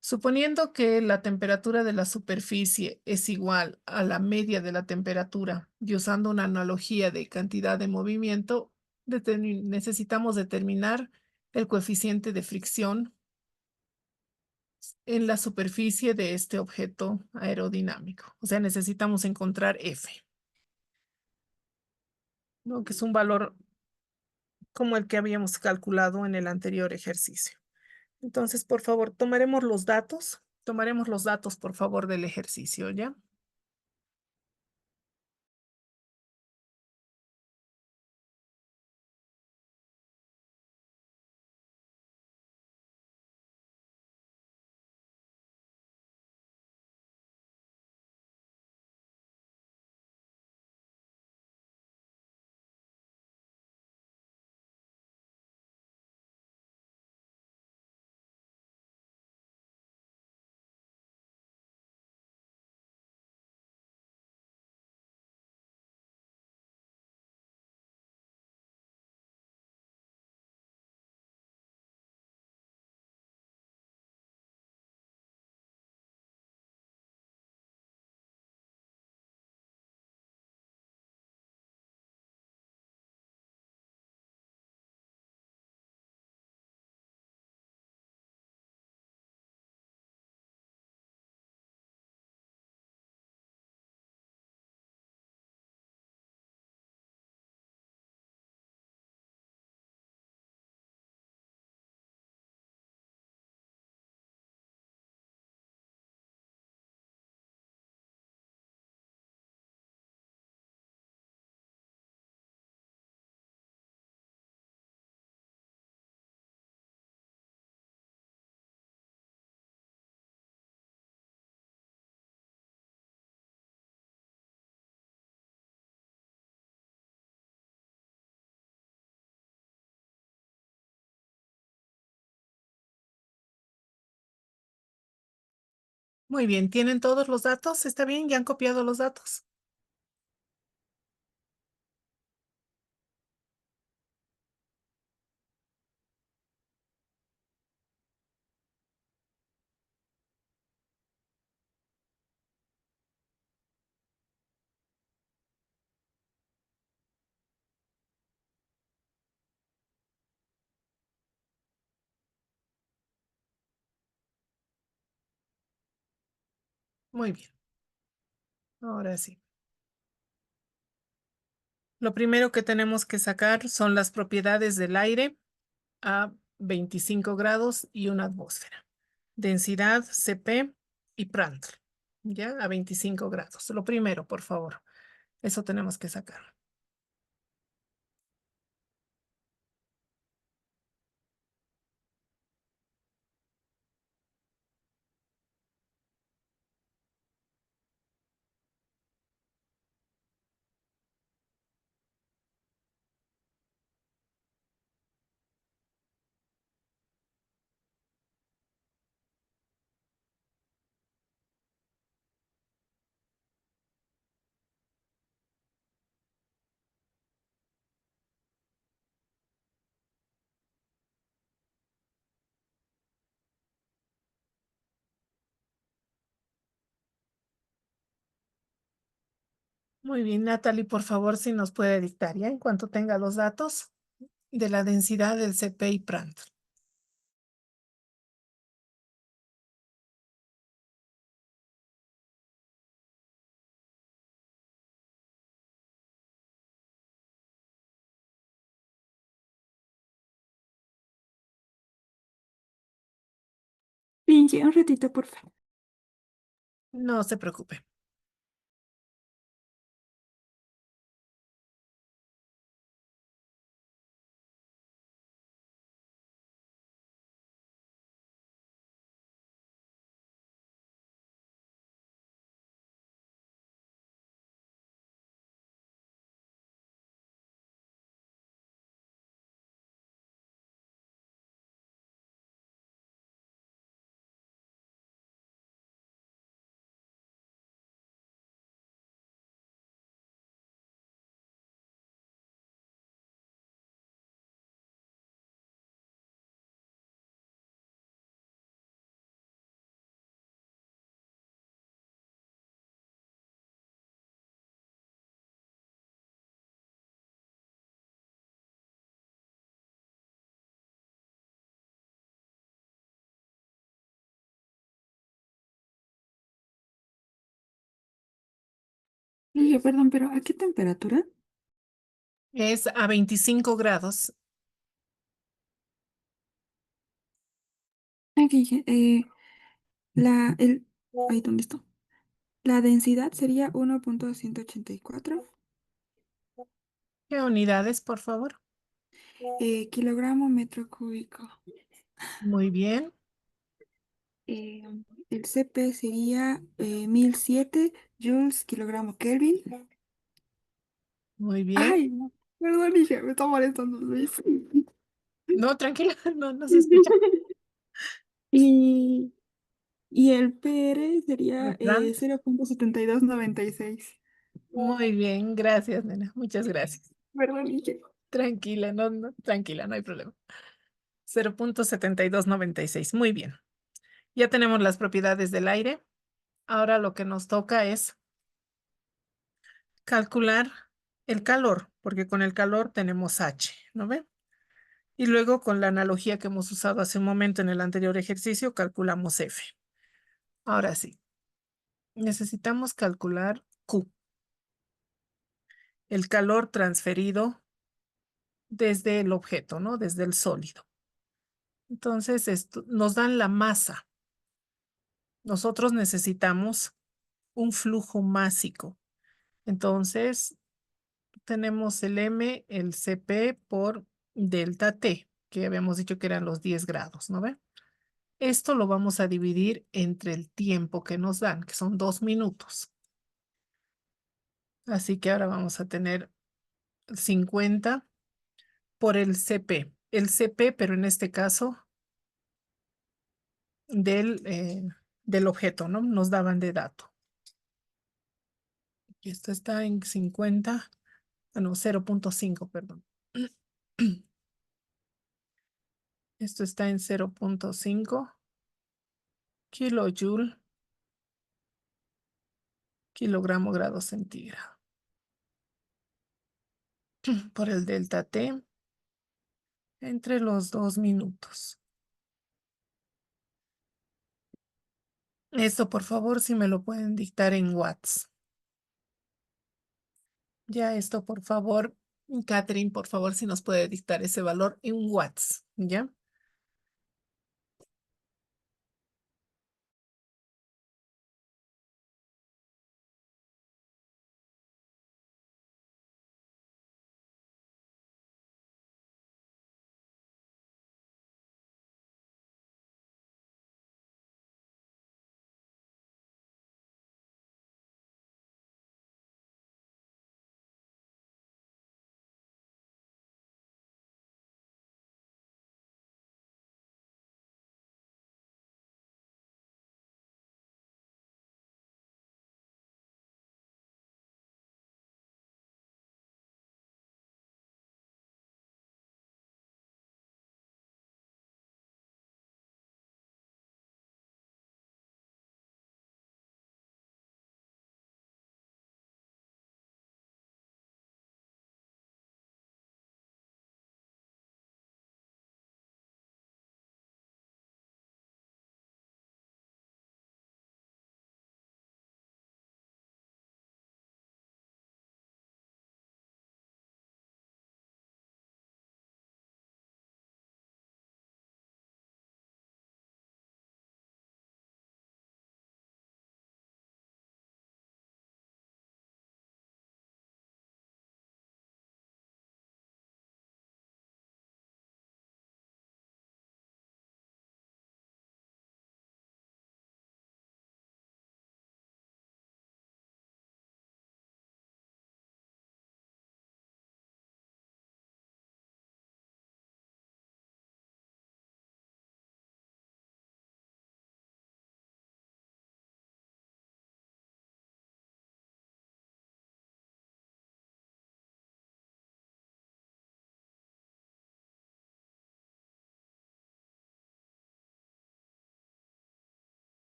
Suponiendo que la temperatura de la superficie es igual a la media de la temperatura y usando una analogía de cantidad de movimiento, necesitamos determinar el coeficiente de fricción en la superficie de este objeto aerodinámico. O sea, necesitamos encontrar F, ¿no? Que es un valor como el que habíamos calculado en el anterior ejercicio. Entonces, por favor, tomaremos los datos, por favor, del ejercicio, ¿ya? Muy bien, ¿tienen todos los datos? ¿Está bien? ¿Ya han copiado los datos? Muy bien, ahora sí. Lo primero que tenemos que sacar son las propiedades del aire a 25 grados y una atmósfera. Densidad, CP y Prandtl, ¿ya? A 25 grados. Lo primero, por favor. Eso tenemos que sacar. Muy bien, Natalie, por favor, si nos puede dictar, ¿ya? En cuanto tenga los datos de la densidad del CP y Prandtl.
Angie, un ratito, por favor.
No se preocupe.
Oye, perdón, pero ¿a qué temperatura?
Es a 25 grados.
Aquí, ay, ¿dónde está? La densidad sería 1,184
¿Qué unidades, por favor?
kilogramo metro cúbico.
Muy bien,
Eh, el CP sería 1007 joules kilogramo Kelvin.
muy bien.
Ay, no, perdón, dije, me está molestando Luis.
No, tranquila, no se escucha.
Y, y el PR sería
Refrán.
0,7296.
Muy bien, gracias, nena. Muchas gracias.
Perdón, dije.
Tranquila, tranquila, no hay problema. 0,7296. Muy bien. Ya tenemos las propiedades del aire. Ahora lo que nos toca es calcular el calor, porque con el calor tenemos H, ¿no ve? Y luego con la analogía que hemos usado hace un momento en el anterior ejercicio, calculamos F. Ahora sí, necesitamos calcular Q, el calor transferido desde el objeto, ¿no? Desde el sólido. Entonces, esto nos dan la masa. Nosotros necesitamos un flujo másico. Entonces, tenemos el M, el CP por delta T, que habíamos dicho que eran los 10 grados, ¿no ve? Esto lo vamos a dividir entre el tiempo que nos dan, que son 2 minutos. Así que ahora vamos a tener 50 por el CP. El CP, pero en este caso del objeto, ¿no? Nos daban de dato. Y esto está en 50, no, 0,5, perdón. Esto está en 0,5 kilojoule kilogramo grado centígrado. Por el delta T entre los 2 minutos. Esto, por favor, si me lo pueden dictar en watts. Ya esto, por favor, Catherine, por favor, si nos puede dictar ese valor en watts, ¿ya?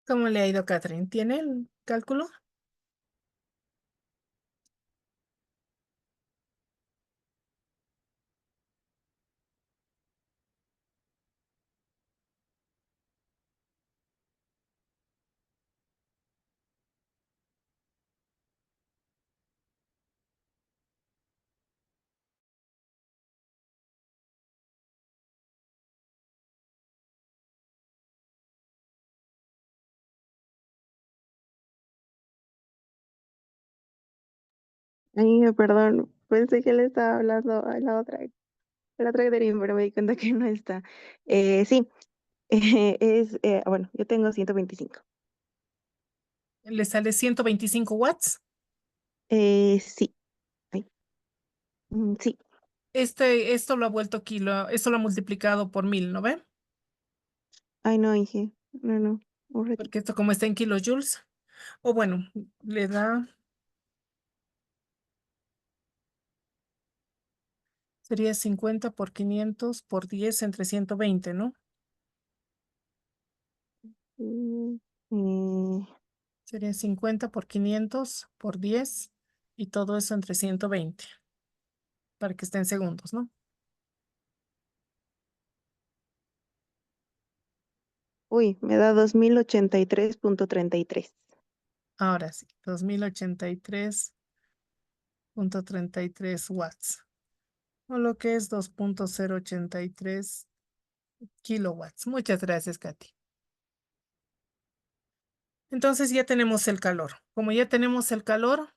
¿Cómo le ha ido, Catherine? ¿Tiene el cálculo?
Ay, perdón, pensé que le estaba hablando a la otra Catherine, pero me di cuenta que no está. Sí, bueno, yo tengo 125.
Le sale 125 watts.
Sí, ay, sí.
Esto lo ha vuelto kilo, esto lo ha multiplicado por 1000, ¿no ve?
Ay, no, Inge, no, un ratito.
Porque esto como está en kilojoules, o bueno, le da, sería 50 por 500 por 10 entre 120, ¿no?
Mm, eh,
Sería 50 por 500 por 10 y todo eso entre 120 para que esté en segundos, ¿no?
Uy, me da 2083.33.
Ahora sí, 2083.33 watts, o lo que es 2.083 kilowatts. Muchas gracias, Katy. Entonces ya tenemos el calor. Como ya tenemos el calor,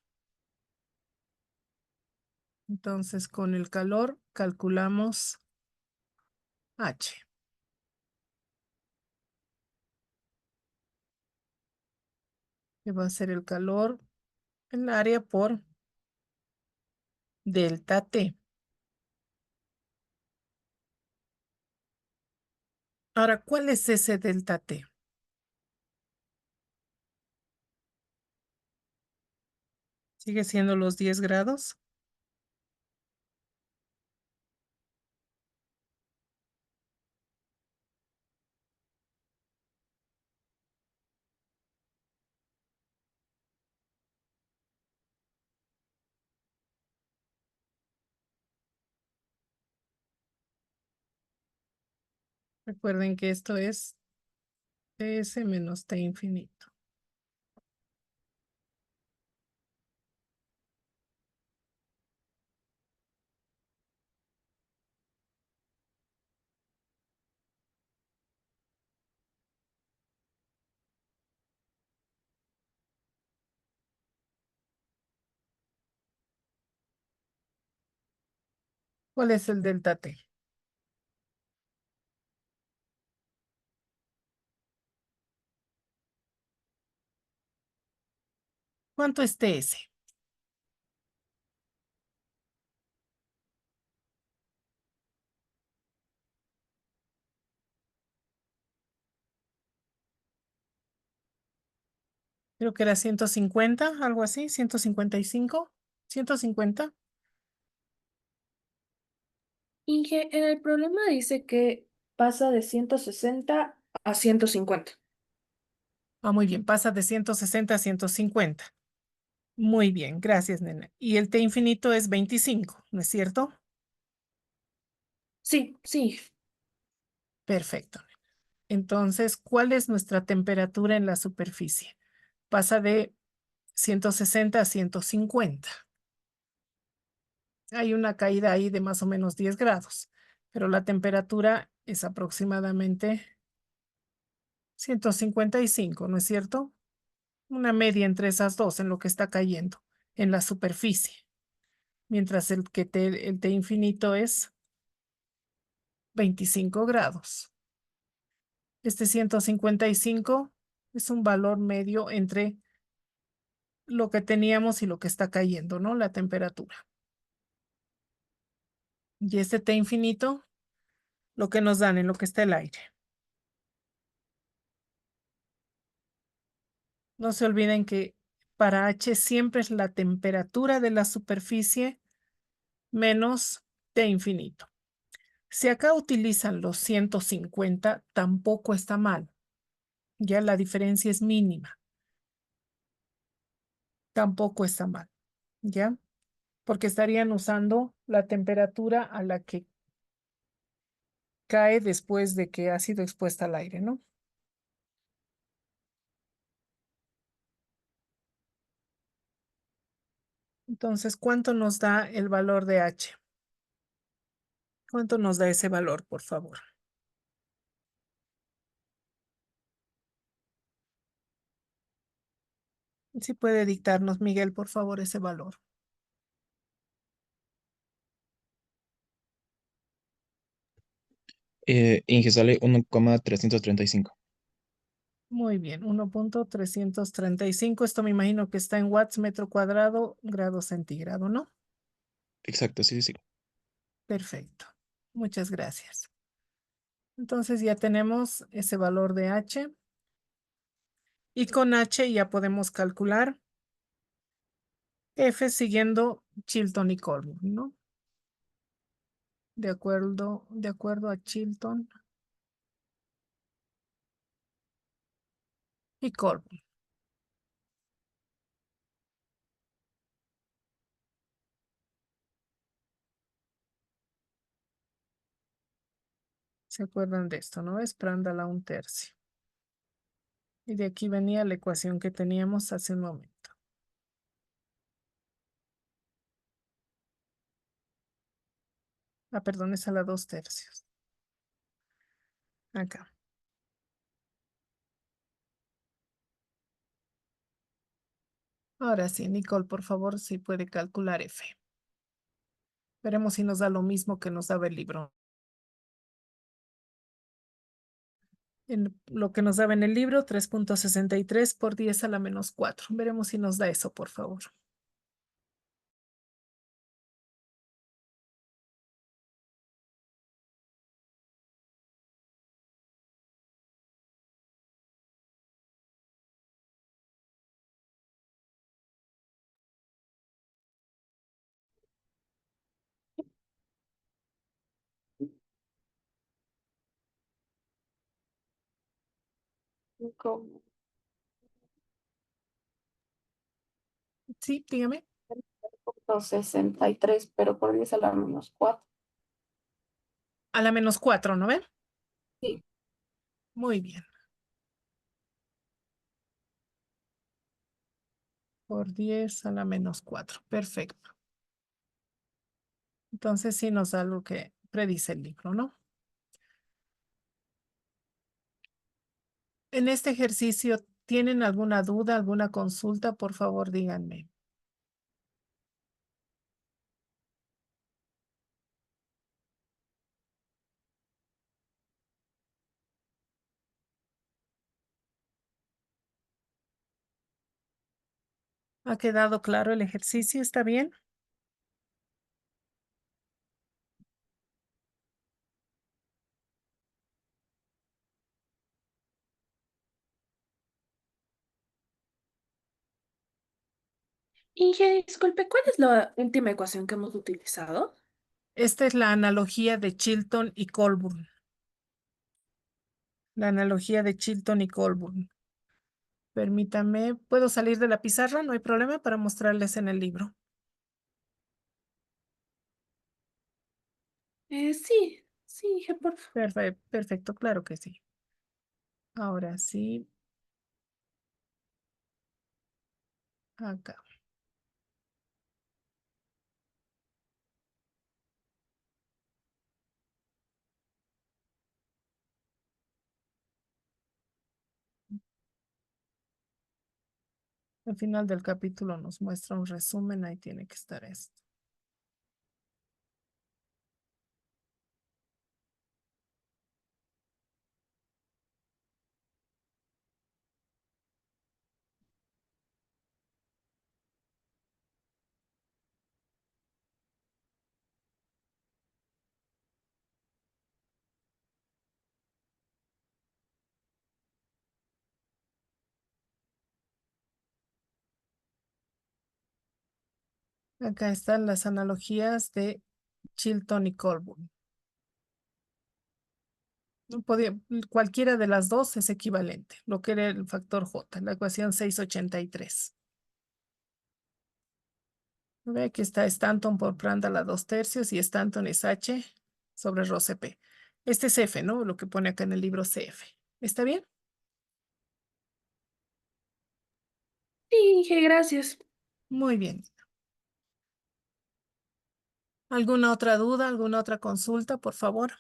entonces con el calor calculamos H, que va a ser el calor en el área por delta T. Ahora, ¿cuál es ese delta T? ¿Sigue siendo los 10 grados? Recuerden que esto es Ts menos T infinito. ¿Cuál es el delta T? ¿Cuánto es Ts? Creo que era 150, algo así, 155, 150.
Inge, en el problema dice que pasa de 160 a 150.
Ah, muy bien, pasa de 160 a 150. Muy bien, gracias, nena. Y el T infinito es 25, ¿no es cierto?
Sí, sí.
Perfecto. Entonces, ¿cuál es nuestra temperatura en la superficie? Pasa de 160 a 150. Hay una caída ahí de más o menos 10 grados, pero la temperatura es aproximadamente 155, ¿no es cierto? Una media entre esas dos en lo que está cayendo en la superficie, mientras el T infinito es 25 grados. Este 155 es un valor medio entre lo que teníamos y lo que está cayendo, ¿no? La temperatura. Y este T infinito, lo que nos dan en lo que está el aire. No se olviden que para H siempre es la temperatura de la superficie menos T infinito. Si acá utilizan los 150, tampoco está mal. Ya la diferencia es mínima. Tampoco está mal, ¿ya? Porque estarían usando la temperatura a la que cae después de que ha sido expuesta al aire, ¿no? Entonces, ¿cuánto nos da el valor de H? ¿Cuánto nos da ese valor, por favor? Si puede dictarnos, Miguel, por favor, ese valor.
Inge sale 1,335.
Muy bien, 1.335. Esto me imagino que está en watts metro cuadrado, grado centígrado, ¿no?
Exacto, sí, sí, sí.
Perfecto. Muchas gracias. Entonces ya tenemos ese valor de H. Y con H ya podemos calcular F siguiendo Chilton y Corbin, ¿no? De acuerdo a Chilton y Corbin. ¿Se acuerdan de esto, no? Es Prandtl a un tercio. Y de aquí venía la ecuación que teníamos hace un momento. Ah, perdón, es a la 2/3. Acá. Ahora sí, Nicole, por favor, si puede calcular F. Veremos si nos da lo mismo que nos daba el libro. En lo que nos daba en el libro, 3.63 por 10 a la menos 4. Veremos si nos da eso, por favor.
Como
Sí, dígame.
63, pero por 10 a la menos 4.
A la menos 4, ¿no ven?
Sí.
Muy bien. Por 10 a la menos 4. Perfecto. Entonces sí nos da lo que predice el libro, ¿no? En este ejercicio, ¿tienen alguna duda, alguna consulta? Por favor, díganme. ¿Ha quedado claro el ejercicio? ¿Está bien?
Inge, disculpe, ¿cuál es la última ecuación que hemos utilizado?
Esta es la analogía de Chilton y Colburn. La analogía de Chilton y Colburn. Permítame, ¿puedo salir de la pizarra? No hay problema para mostrarles en el libro.
Sí, sí, Inge, por favor.
Perfecto, claro que sí. Ahora sí, acá. Al final del capítulo nos muestra un resumen, ahí tiene que estar esto. Acá están las analogías de Chilton y Colburn. No podía, cualquiera de las dos es equivalente, lo que era el factor J, la ecuación 683. Ve, aquí está Stanton por Prandtl a 2/3 y Stanton es H sobre rho CP. Este es F, ¿no? Lo que pone acá en el libro CF. ¿Está bien?
Sí, Inge, gracias.
Muy bien. ¿Alguna otra duda, alguna otra consulta, por favor?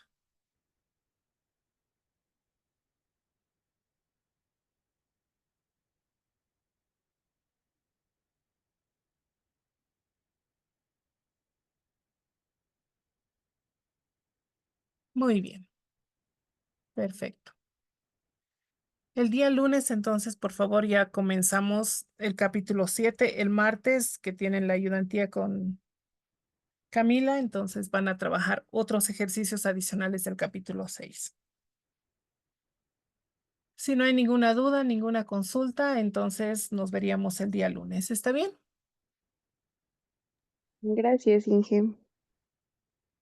Muy bien. Perfecto. El día lunes, entonces, por favor, ya comenzamos el capítulo 7. El martes, que tienen la ayudantía con Camila, entonces van a trabajar otros ejercicios adicionales del capítulo 6. Si no hay ninguna duda, ninguna consulta, entonces nos veríamos el día lunes. ¿Está bien?
Gracias, Inge.